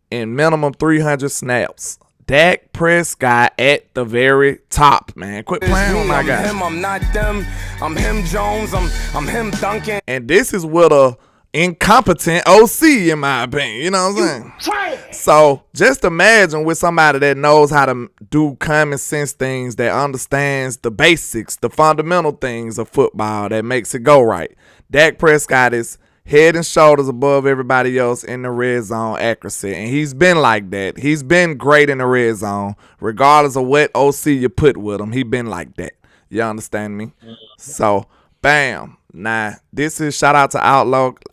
in minimum 300 snaps. Dak Prescott at the very top, man. Quit playing with my guy. I'm not them. I'm him, Jones. I'm him, Duncan. And this is with a incompetent OC, in my opinion. You know what I'm saying? So just imagine with somebody that knows how to do common sense things, that understands the basics, the fundamental things of football, that makes it go right. Dak Prescott is head and shoulders above everybody else in the red zone accuracy. And he's been like that. He's been great in the red zone. Regardless of what OC you put with him, he been like that. You understand me? So, bam. Now, this is shout out to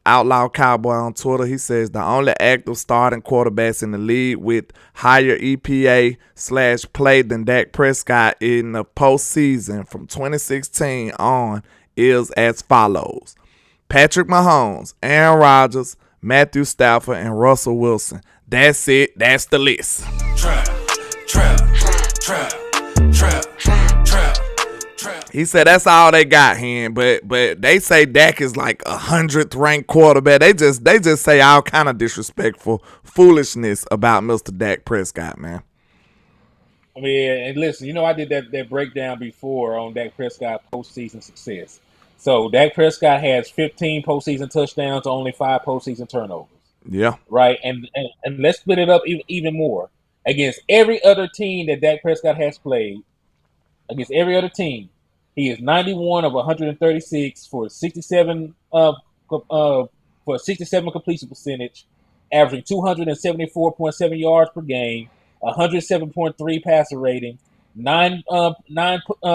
Outlaw Cowboy on Twitter. He says the only active starting quarterbacks in the league with higher EPA/play than Dak Prescott in the postseason from 2016 on is as follows: Patrick Mahomes, Aaron Rodgers, Matthew Stafford, and Russell Wilson. That's it. That's the list. Trap. He said that's all they got here, but they say Dak is like 100th ranked quarterback. They just say all kind of disrespectful foolishness about Mr. Dak Prescott, man. I mean, and listen, you know, I did that breakdown before on Dak Prescott postseason success. So Dak Prescott has 15 postseason touchdowns, only 5 postseason turnovers. Yeah. Right, and let's split it up even more. Against every other team that Dak Prescott has played, against every other team, he is 91 of 136 for 67 completion percentage, averaging 274.7 yards per game, 107.3 passer rating, 9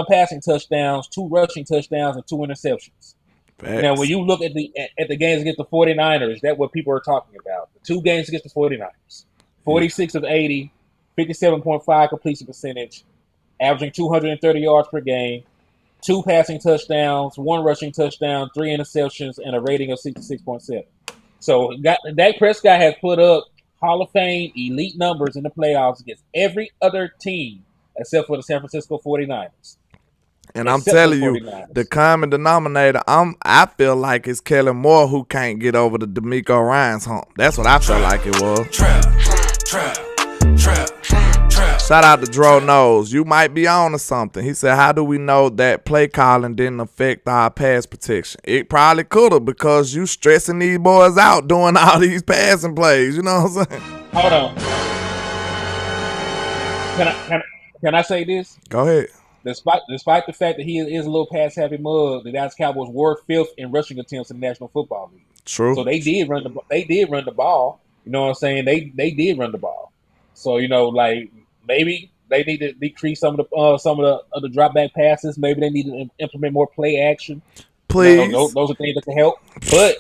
passing touchdowns, 2 rushing touchdowns, and 2 interceptions. Facts. Now, when you look at the games against the 49ers, that's what people are talking about. The 2 games against the 49ers, 46 of 80, 57.5 completion percentage, averaging 230 yards per game, 2 passing touchdowns, 1 rushing touchdown, 3 interceptions, and a rating of 66.7. So Dak Prescott has put up Hall of Fame elite numbers in the playoffs against every other team except for the San Francisco 49ers. And I'm telling you, the common denominator, I feel like it's Kellen Moore who can't get over the D'Amico Ryans hump. That's what I felt like it was. Shout out to Dro Knows. You might be on to something. He said, how do we know that play calling didn't affect our pass protection? It probably could have, because you stressing these boys out doing all these passing plays. You know what I'm saying? Hold on. Can I say this? Go ahead. Despite the fact that he is a little pass-happy mug, the Dallas Cowboys were 5th in rushing attempts in the National Football League. True. So they did run the ball. You know what I'm saying? They did run the ball. So, you know, like, maybe they need to decrease some of the drop back passes. Maybe they need to implement more play action. Please, you know, those are things that can help. But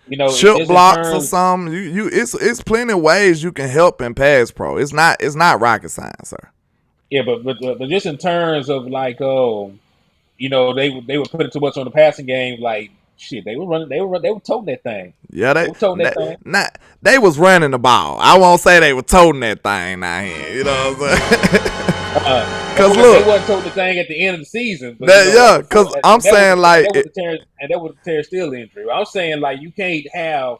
you know, chip blocks or something. It's plenty of ways you can help in pass pro. It's not rocket science, sir. Yeah, but just in terms of like, you know, they were putting too much on the passing game. Like, shit, they were toting that thing. Yeah, they were toting that thing. They was running the ball. I won't say they were toting that thing now here. You know what I'm saying? Cause they look, wasn't told the thing at the end of the season. But, cause I'm saying like, that was the Terrence Steele injury. I'm saying like you can't have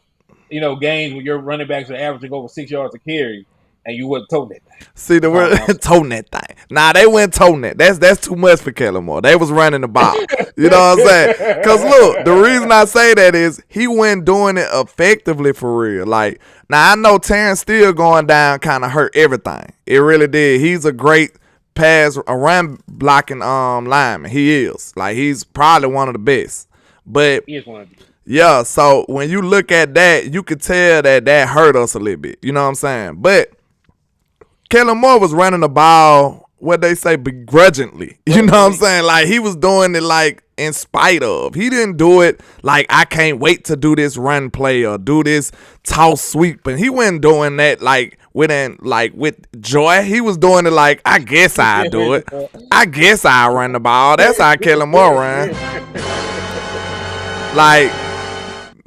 games where your running backs are averaging over 6 yards a carry, and you wasn't told that thing. see the word toting that thing. Nah, they went toting it. That's too much for Kellen Moore. They was running the ball. You know what I'm saying? Cause look, the reason I say that is he wasn't doing it effectively for real. Like now I know Terrence Steele going down kind of hurt everything. It really did. He's a great run blocking lineman. He is. Like he's probably one of the best. But he is one of the best. Yeah, so when you look at that, you could tell that hurt us a little bit. You know what I'm saying? But Kellen Moore was running the ball, what they say, begrudgingly. You know what I'm saying? Like, he was doing it, like, in spite of. He didn't do it like, I can't wait to do this run play or do this toss sweep. And he wasn't doing that, like, with joy. He was doing it like, I guess I'll do it. I guess I'll run the ball. That's how Kellen Moore ran. Like,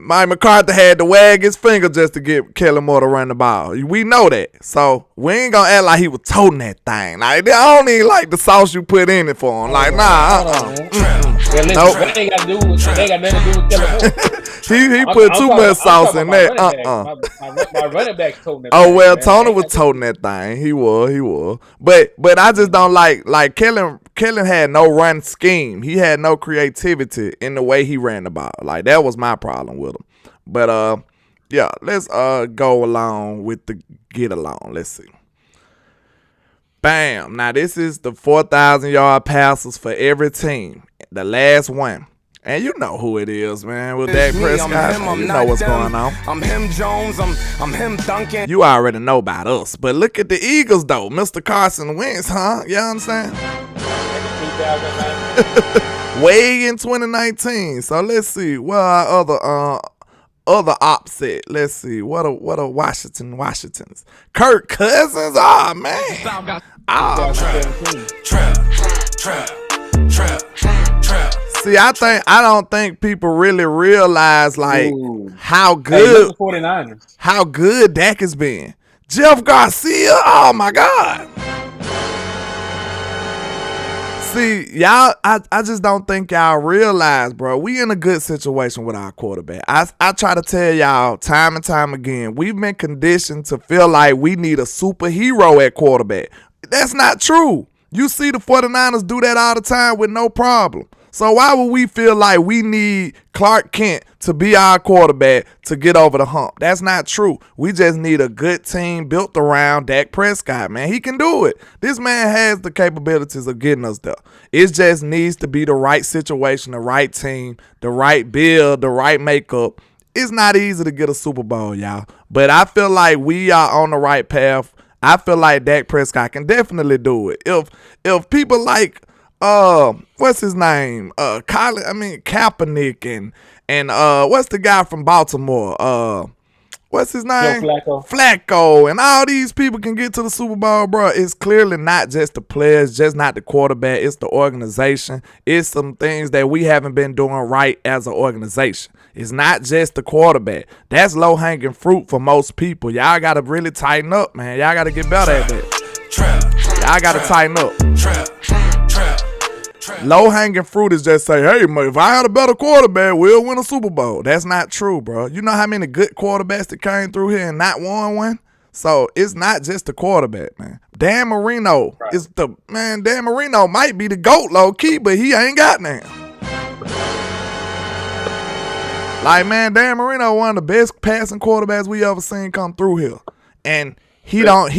Mike McCarthy had to wag his finger just to get Kellen Moore to run the ball. We know that. So we ain't gonna act like he was toting that thing. Like, I don't even like the sauce you put in it for him. Like, nah, nope. That ain't got nothing to do with Kellen Moore. he put too much sauce in that. My running back's toting that. Oh well, Tony was toting that thing. He was. But I just don't like Kellen had no run scheme. He had no creativity in the way he ran the ball. Like that was my problem with him. But yeah, let's go along with the get along. Let's see. Bam. Now this is the 4,000 yard passes for every team. The last one. And you know who it is, man. With Dak Prescott, you know what's going on. I'm him, Jones. I'm him, Duncan. You already know about us. But look at the Eagles, though. Mr. Carson Wentz, huh? You understand? Way in 2019. So let's see. What are other opposite? Let's see. What are Washington's? Kirk Cousins? Oh, man. Trap. See, I don't think people really realize like how good Dak has been. Jeff Garcia, oh my God. See, y'all, I just don't think y'all realize, bro, we in a good situation with our quarterback. I try to tell y'all time and time again, we've been conditioned to feel like we need a superhero at quarterback. That's not true. You see the 49ers do that all the time with no problem. So why would we feel like we need Clark Kent to be our quarterback to get over the hump? That's not true. We just need a good team built around Dak Prescott, man. He can do it. This man has the capabilities of getting us there. It just needs to be the right situation, the right team, the right build, the right makeup. It's not easy to get a Super Bowl, y'all. But I feel like we are on the right path. I feel like Dak Prescott can definitely do it. If people like what's his name? Kaepernick and what's the guy from Baltimore? What's his name? Flacco and all these people can get to the Super Bowl, bro. It's clearly not just the players, just not the quarterback. It's the organization. It's some things that we haven't been doing right as an organization. It's not just the quarterback. That's low-hanging fruit for most people. Y'all got to really tighten up, man. Y'all got to get better at that. Y'all got to tighten up. Low-hanging fruit is just say, hey, man, if I had a better quarterback, we'll win a Super Bowl. That's not true, bro. You know how many good quarterbacks that came through here and not won one? So it's not just the quarterback, man. Dan Marino is Dan Marino might be the GOAT low-key, but he ain't got none. Like, man, Dan Marino one of the best passing quarterbacks we ever seen come through here. And he got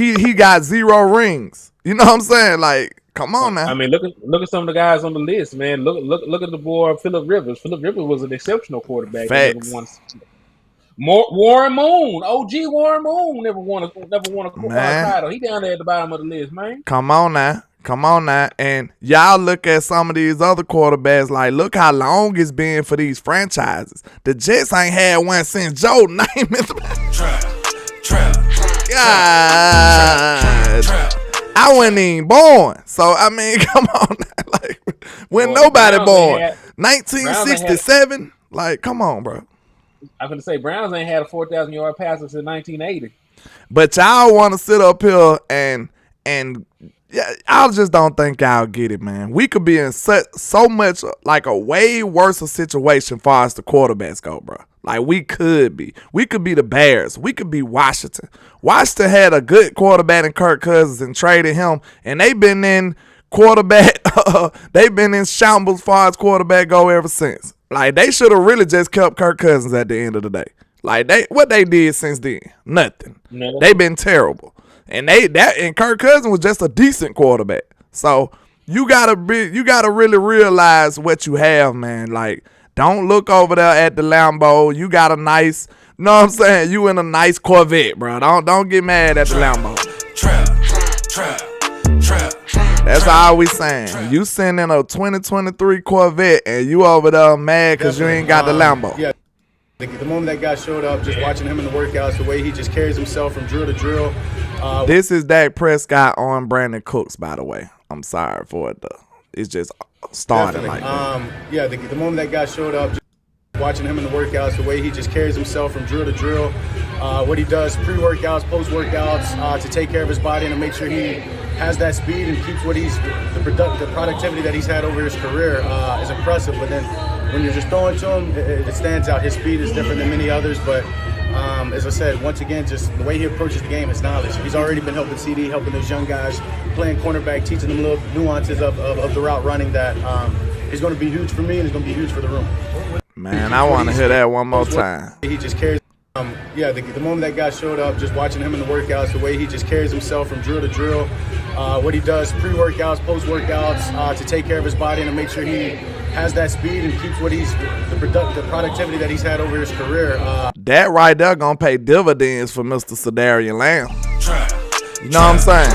0 rings. You know what I'm saying? Like, come on now. I mean, look at some of the guys on the list, man. Look at the boy Phillip Rivers. Phillip Rivers was an exceptional quarterback. Facts. Warren Moon, OG Warren Moon never won a title. He down there at the bottom of the list, man. Come on now. And y'all look at some of these other quarterbacks, like, look how long it's been for these franchises. The Jets ain't had one since Joe Namath. God. I wasn't even born. So, I mean, come on now. Like, when nobody born. 1967? Like, come on, bro. I'm going to say Browns ain't had a 4,000 yard passer since 1980. But y'all want to sit up here and yeah, I just don't think y'all get it, man. We could be in so much like a way worse situation far as the quarterbacks go, bro. Like we could be the Bears. We could be Washington. Washington had a good quarterback in Kirk Cousins and traded him, and they've been in quarterback. They've been in shambles far as quarterback go ever since. Like they should have really just kept Kirk Cousins at the end of the day. Like what they did since then, nothing. No. They've been terrible. And Kirk Cousins was just a decent quarterback. So you gotta really realize what you have, man. Like, don't look over there at the Lambo. You got a nice, you know what I'm saying? You in a nice Corvette, bro. Don't get mad at the Lambo. That's all we saying. You sitting in a 2023 Corvette and you over there mad because you ain't got the Lambo. Yeah. The moment that guy showed up, just watching him in the workouts, the way he just carries himself from drill to drill. This is Dak Prescott on Brandon Cooks, by the way. I'm sorry for it, though. It's just starting like that. Yeah, the moment that guy showed up, just watching him in the workouts, the way he just carries himself from drill to drill. What he does pre-workouts, post-workouts, to take care of his body and to make sure he has that speed and keeps the productivity that he's had over his career is impressive. But then when you're just throwing to him, it stands out. His speed is different than many others, but as I said, once again, just the way he approaches the game is knowledge. He's already been helping CD, helping those young guys, playing cornerback, teaching them little nuances of the route running that is going to be huge for me and is going to be huge for the room. Man, I want to hear that one more time. He just carries. Yeah, the moment that guy showed up, just watching him in the workouts, the way he just carries himself from drill to drill. What he does pre-workouts, post-workouts, to take care of his body and to make sure he has that speed and keeps the productivity that he's had over his career. That right there gonna pay dividends for Mr. Sedarian Lamb. You know what I'm saying?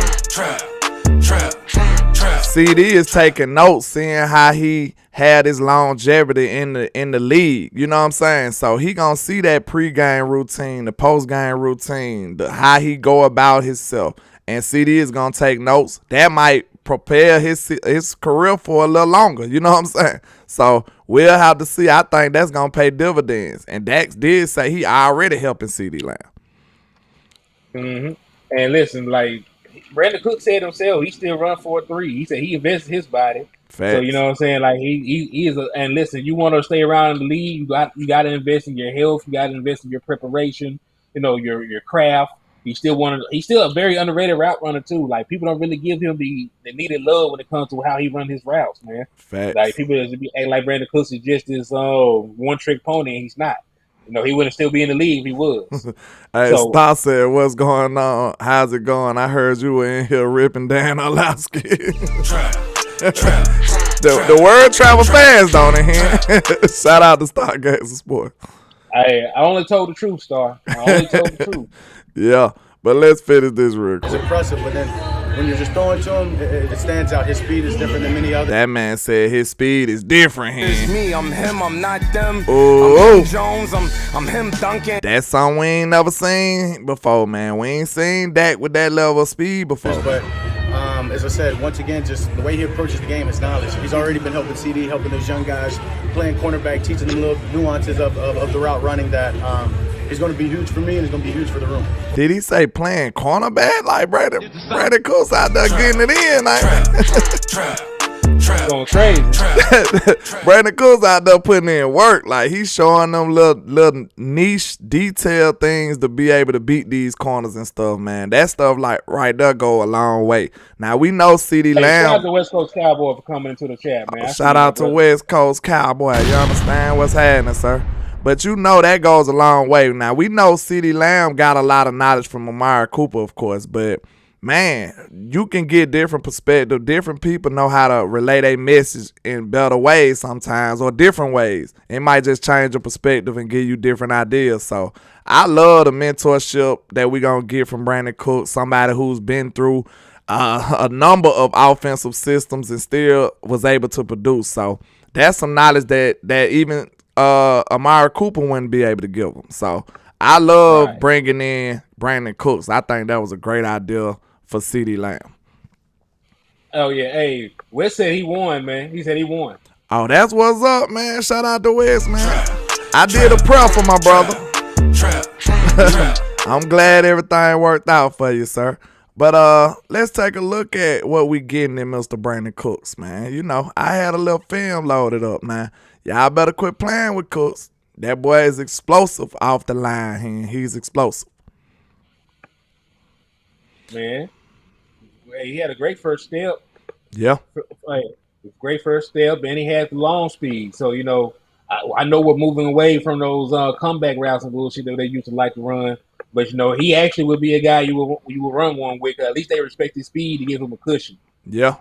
CD is taking notes, seeing how he had his longevity in the league. You know what I'm saying? So he gonna see that pre-game routine, the post-game routine, how he go about himself. And CD is gonna take notes. That might prepare his career for a little longer. You know what I'm saying? So we'll have to see. I think that's gonna pay dividends. And Dax did say he already helping CD Lamb. Mm-hmm. And listen, like Brandon Cook said himself, he still run 4.3. He said he invests his body. Facts. So you know what I'm saying? Like he is and listen, you want to stay around in the league, you got to invest in your health, you got to invest in your preparation, you know, your craft. He's still a very underrated route runner too. Like people don't really give him the needed love when it comes to how he run his routes, man. Facts. Like people act like Brandon Cooks is just this one trick pony, and he's not. You know, he wouldn't still be in the league if he was. Hey, Star said, "What's going on? How's it going? I heard you were in here ripping Dan Orlowski." The word travel fast, don't it? Shout out to Stargazer Sports. I only told the truth, Star. I only told the truth. Yeah, but let's finish this real quick. It's impressive, but then when you're just throwing to him, it stands out. His speed is different than many others. That man said his speed is different. It's me, I'm him, I'm not them. Ooh. I'm him Jones, I'm him Duncan. That's something we ain't never seen before, man. We ain't seen Dak with that level of speed before. But as I said, once again, just the way he approaches the game is knowledge. He's already been helping CD, helping those young guys, playing cornerback, teaching them little nuances of the route running that is going to be huge for me and is going to be huge for the room. Did he say playing cornerback? Like Brandon Cooks out there getting it in, like Going crazy. Brandon Cooks out there putting in work. Like he's showing them little niche detail things to be able to beat these corners and stuff, man. That stuff like right there go a long way. Now we know CD Lamb. Shout out to West Coast Cowboy for coming into the chat, man. Shout out to West Coast Cowboy. You understand what's happening, sir? But you know that goes a long way. Now we know CD Lamb got a lot of knowledge from Amari Cooper, of course, but man, you can get different perspective. Different people know how to relay their message in better ways sometimes, or different ways. It might just change your perspective and give you different ideas. So I love the mentorship that we're going to get from Brandon Cook, somebody who's been through a number of offensive systems and still was able to produce. So that's some knowledge that even Amari Cooper wouldn't be able to give them. So I love bringing in Brandon Cooks. I think that was a great idea for CD Lamb. Oh yeah, hey, Wes said he won, man. He said he won. Oh, that's what's up, man. Shout out to Wes, man. I did a prayer for my brother. I'm glad everything worked out for you, sir. But let's take a look at what we getting in Mr. Brandon Cooks, man. You know, I had a little film loaded up, man. Y'all better quit playing with Cooks. That boy is explosive off the line. He's explosive. Man, he had a great first step. Yeah. Great first step, and he had the long speed. So, you know, I know we're moving away from those comeback routes and bullshit that they used to like to run. But, you know, he actually would be a guy you would run one with. At least they respect his speed to give him a cushion. Yeah.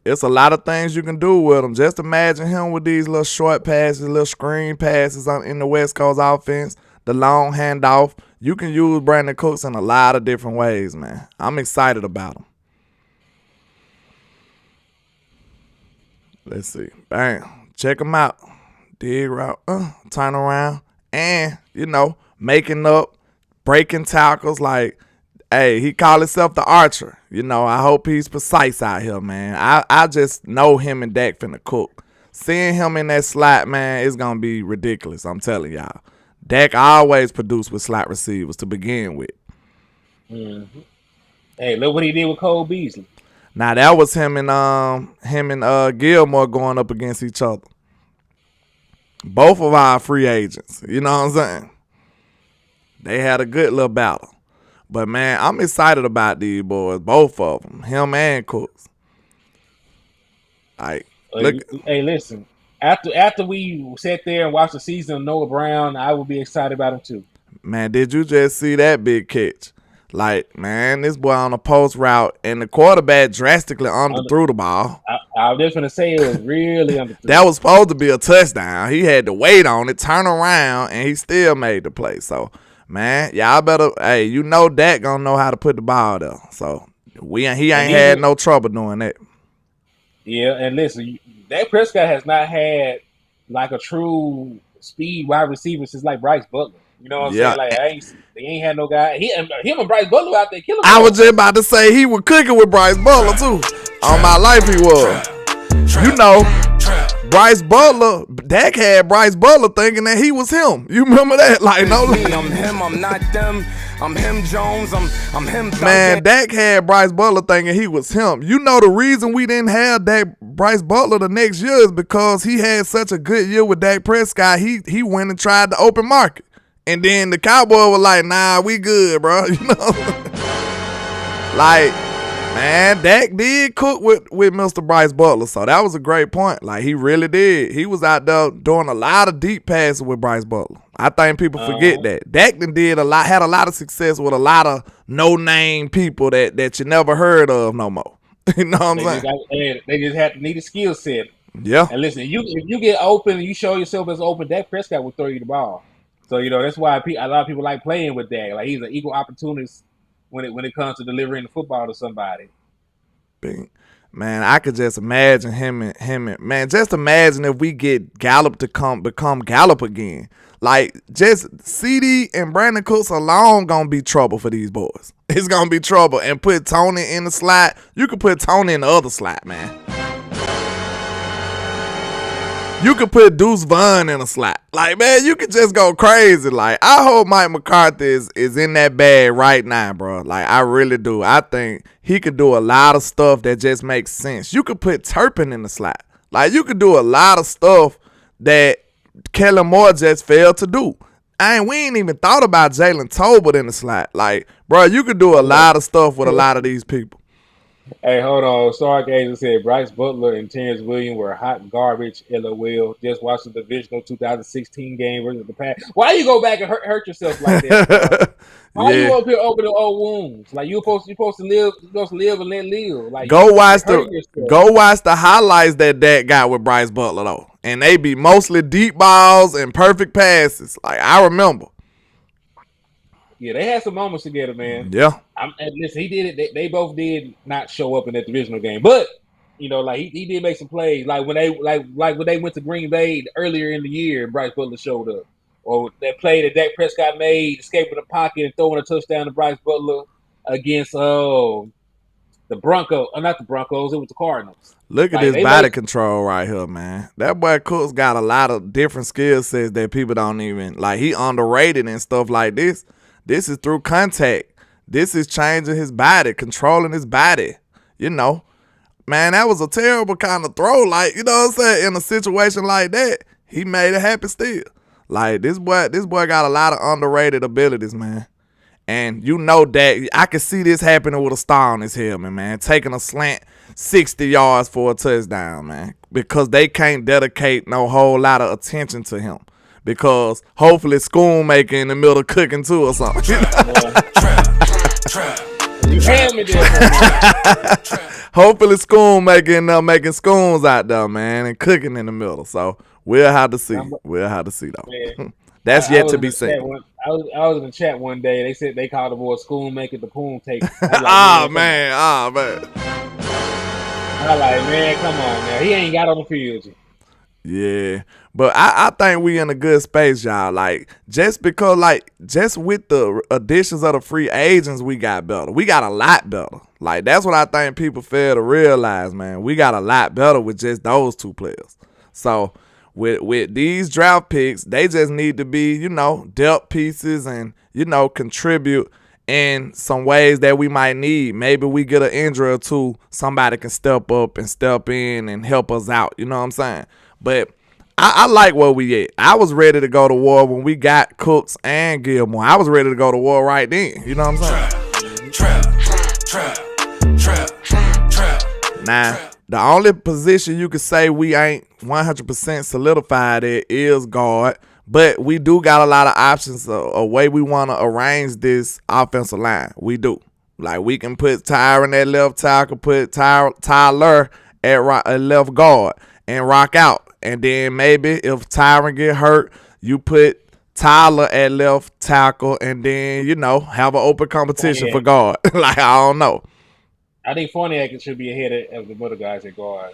It's a lot of things you can do with him. Just imagine him with these little short passes, little screen passes in the West Coast offense, the long handoff. You can use Brandon Cooks in a lot of different ways, man. I'm excited about him. Let's see. Bang. Check him out. Dig route. Turn around. And, you know, making up, breaking tackles. Like, hey, he call himself the Archer. You know, I hope he's precise out here, man. I just know him and Dak finna cook. Seeing him in that slot, man, it's going to be ridiculous. I'm telling y'all. Dak always produced with slot receivers to begin with. Mm-hmm. Hey, look what he did with Cole Beasley. Now, that was him and Gilmore going up against each other. Both of our free agents. You know what I'm saying? They had a good little battle. But, man, I'm excited about these boys, both of them, him and Cooks. Like, look. Hey, listen. After we sat there and watched the season of Noah Brown, I will be excited about him too. Man, did you just see that big catch? Like, man, this boy on a post route, and the quarterback drastically underthrew the ball. I was just going to say it was really underthrew. That was supposed to be a touchdown. He had to wait on it, turn around, and he still made the play. So, man, y'all better, hey, you know Dak gonna know how to put the ball there. So, he ain't had no trouble doing that. Yeah, and listen, Dak Prescott has not had like a true speed wide receiver since like Bryce Butler. You know what I'm saying? Like they ain't had no guy. Him and Bryce Butler out there killing. I was just about to say he was cooking with Bryce Butler too. On my life he was. You know, Bryce Butler, Dak had Bryce Butler thinking that he was him. You remember that? Like, no. I'm him, I'm not them. I'm him Jones, I'm him. Man, Dak had Bryce Butler thinking he was him. You know the reason we didn't have Bryce Butler the next year is because he had such a good year with Dak Prescott. He went and tried the open market. And then the Cowboys were like, nah, we good, bro. You know? Like, man, Dak did cook with Mr. Bryce Butler. So that was a great point. Like, he really did. He was out there doing a lot of deep passes with Bryce Butler. I think people forget that. Dak had a lot of success with a lot of no-name people that you never heard of no more. You know what I'm saying? They just need a skill set. Yeah. And listen, if you get open and you show yourself as open, Dak Prescott will throw you the ball. So, you know, that's why a lot of people like playing with Dak. Like, he's an equal opportunist when it comes to delivering the football to somebody. Man, I could just imagine him and man, just imagine if we get Gallup to become Gallup again. Like, just CD and Brandon Cooks alone gonna be trouble for these boys. It's gonna be trouble. And put Tony in the slot. You could put Tony in the other slot, man. You could put Deuce Vaughn in a slot. Like, man, you could just go crazy. Like, I hope Mike McCarthy is in that bag right now, bro. Like, I really do. I think he could do a lot of stuff that just makes sense. You could put Turpin in the slot. Like, you could do a lot of stuff that Kellen Moore just failed to do. We ain't even thought about Jalen Tolbert in the slot. Like, bro, you could do a lot of stuff with a lot of these people. Hey, hold on. Stark Agent said Bryce Butler and Terrence Williams were hot garbage. LOL. Just watched the divisional 2016 game versus the Pack. Why you go back and hurt yourself like that? Why you up here opening old wounds? Like, you're supposed to live and let live. Like, go watch the highlights that Dak got with Bryce Butler though, and they be mostly deep balls and perfect passes. Like, I remember. Yeah, they had some moments together, man. Yeah. And listen, he did it. They both did not show up in that divisional game, but you know, like he did make some plays. Like when they when they went to Green Bay earlier in the year, and Bryce Butler showed up, or that play that Dak Prescott made, escaping the pocket and throwing a touchdown to Bryce Butler against the Broncos. Not the Broncos. It was the Cardinals. Look at this body control right here, man. That boy Cooks got a lot of different skill sets that people don't even like. He underrated and stuff like this. This is through contact. This is changing his body, controlling his body. You know, man, that was a terrible kind of throw. Like, you know what I'm saying? In a situation like that, he made it happen still. Like, this boy got a lot of underrated abilities, man. And you know that I can see this happening with a star on his helmet, man. Taking a slant 60 yards for a touchdown, man. Because they can't dedicate no whole lot of attention to him. Because hopefully Schoonmaker in the middle cooking too or something. Hopefully Schoonmaker in there making scoons out there, man, and cooking in the middle. So we'll have to see. We'll have to see though. That's yet to be seen. I was in the chat one day. They said they called the boy Schoonmaker the poon taker. Like, man. I like, man, come on now. He ain't got on the field. Yeah, but I think we in a good space, y'all. Like, just with the additions of the free agents, we got better. We got a lot better. Like, that's what I think people fail to realize, man. We got a lot better with just those two players. So with these draft picks, they just need to be, you know, depth pieces and, you know, contribute in some ways that we might need. Maybe we get an injury or two, somebody can step up and step in and help us out. You know what I'm saying? But I like where we at. I was ready to go to war when we got Cooks and Gilmore. I was ready to go to war right then. You know what I'm saying? Trap. Now, the only position you could say we ain't 100% solidified at is guard. But we do got a lot of options, a way we want to arrange this offensive line. We do. Like, we can put Tyron at left tackle, put Tyler at left guard and rock out. And then maybe if Tyron get hurt, you put Tyler at left tackle and then, you know, have an open competition for guard. Like, I don't know. I think Fournier should be ahead of the other guys at guard.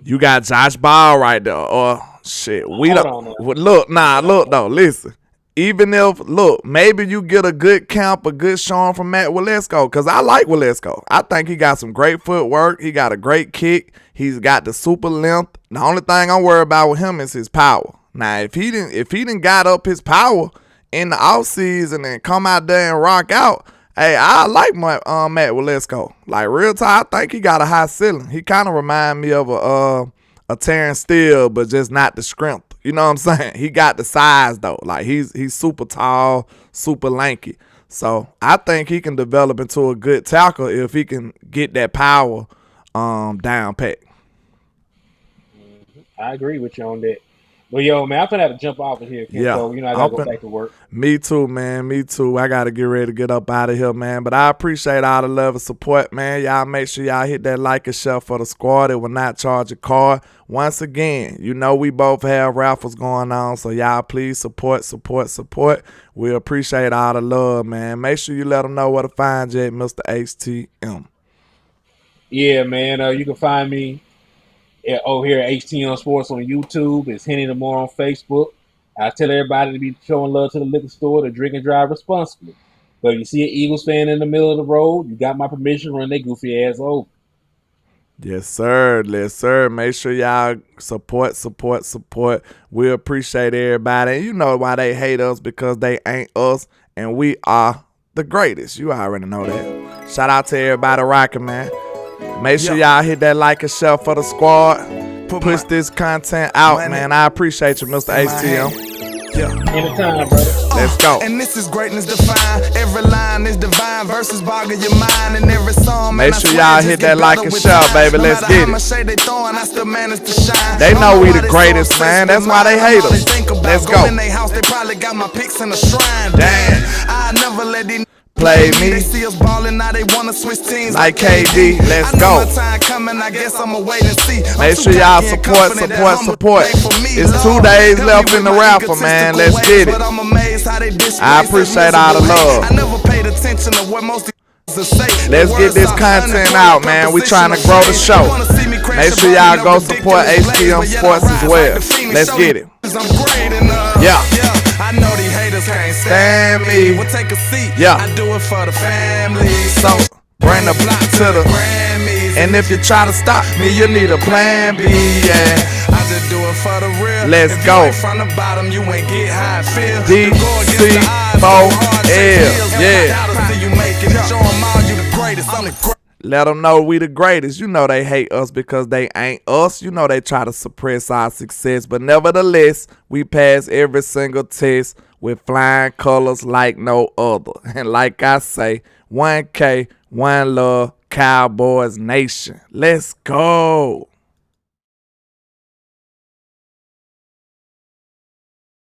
You got Josh Ball right there. Or shit. We don't look though. Listen. Even if maybe you get a good camp, a good showing from Matt Waletzko, because I like Waletzko. I think he got some great footwork. He got a great kick. He's got the super length. The only thing I'm worried about with him is his power. Now, if he didn't got up his power in the offseason and come out there and rock out, hey, I like my Matt Waletzko. Like, real time, I think he got a high ceiling. He kind of remind me of a Terrence Steele, but just not the strength. You know what I'm saying? He got the size though. Like, he's super tall, super lanky. So I think he can develop into a good tackle if he can get that power down pat. I agree with you on that. Well, yo, man, I'm gonna have to jump off of here. Yeah, so, you know, I gotta go back to work. Me too, man. Me too. I gotta get ready to get up out of here, man. But I appreciate all the love and support, man. Y'all make sure y'all hit that like and share for the squad. It will not charge a card. Once again, you know we both have raffles going on, so y'all please support. We appreciate all the love, man. Make sure you let them know where to find you at Mr. HTM. Yeah, man. You can find me here at HTM Sports on YouTube. It's Henny the More on Facebook. I tell everybody to be showing love to the liquor store, to drink and drive responsibly. But if you see an Eagles fan in the middle of the road, you got my permission to run their goofy ass over. Yes, sir. Yes, sir. Make sure y'all support. We appreciate everybody. And you know why they hate us, because they ain't us, and we are the greatest. You already know that. Shout out to everybody rocking, man. Make sure y'all hit that like and share for the squad. Push this content out, man. I appreciate you, Mr. HTM. Anytime, brother. Let's go. And this is greatness defined. Every line is divine. Verses boggle your mind. And every song, make sure y'all hit that like and share, baby. Let's get it. They know we the greatest, man. That's why they hate us. Let's go. Damn. I never let these play me. They see us ballin', now they wanna switch teams like KD. Let's go. I guess I'ma wait and see. Make sure y'all support. It's 2 days left in the raffle, man. Let's get it. I appreciate all the love. I never paid attention to what most let's get this content out, man. We trying to grow the show. Make sure y'all go support HTM Sports as well. Let's get it. Yeah. I know these haters can't stand me. We'll take a seat. Yeah. I do it for the family. So bring the block to the Grammys. And if you try to stop me, you need a plan B. Yeah. just do it for the real. Let's if go. You ain't from the bottom, you ain't get how it feel. DC4L, yeah. Gotta see you make it. Show 'em all you the greatest. I'm the greatest. Let them know we the greatest. You know they hate us because they ain't us. You know they try to suppress our success. But nevertheless, we pass every single test with flying colors like no other. And like I say, 1K, one love, Cowboys Nation. Let's go.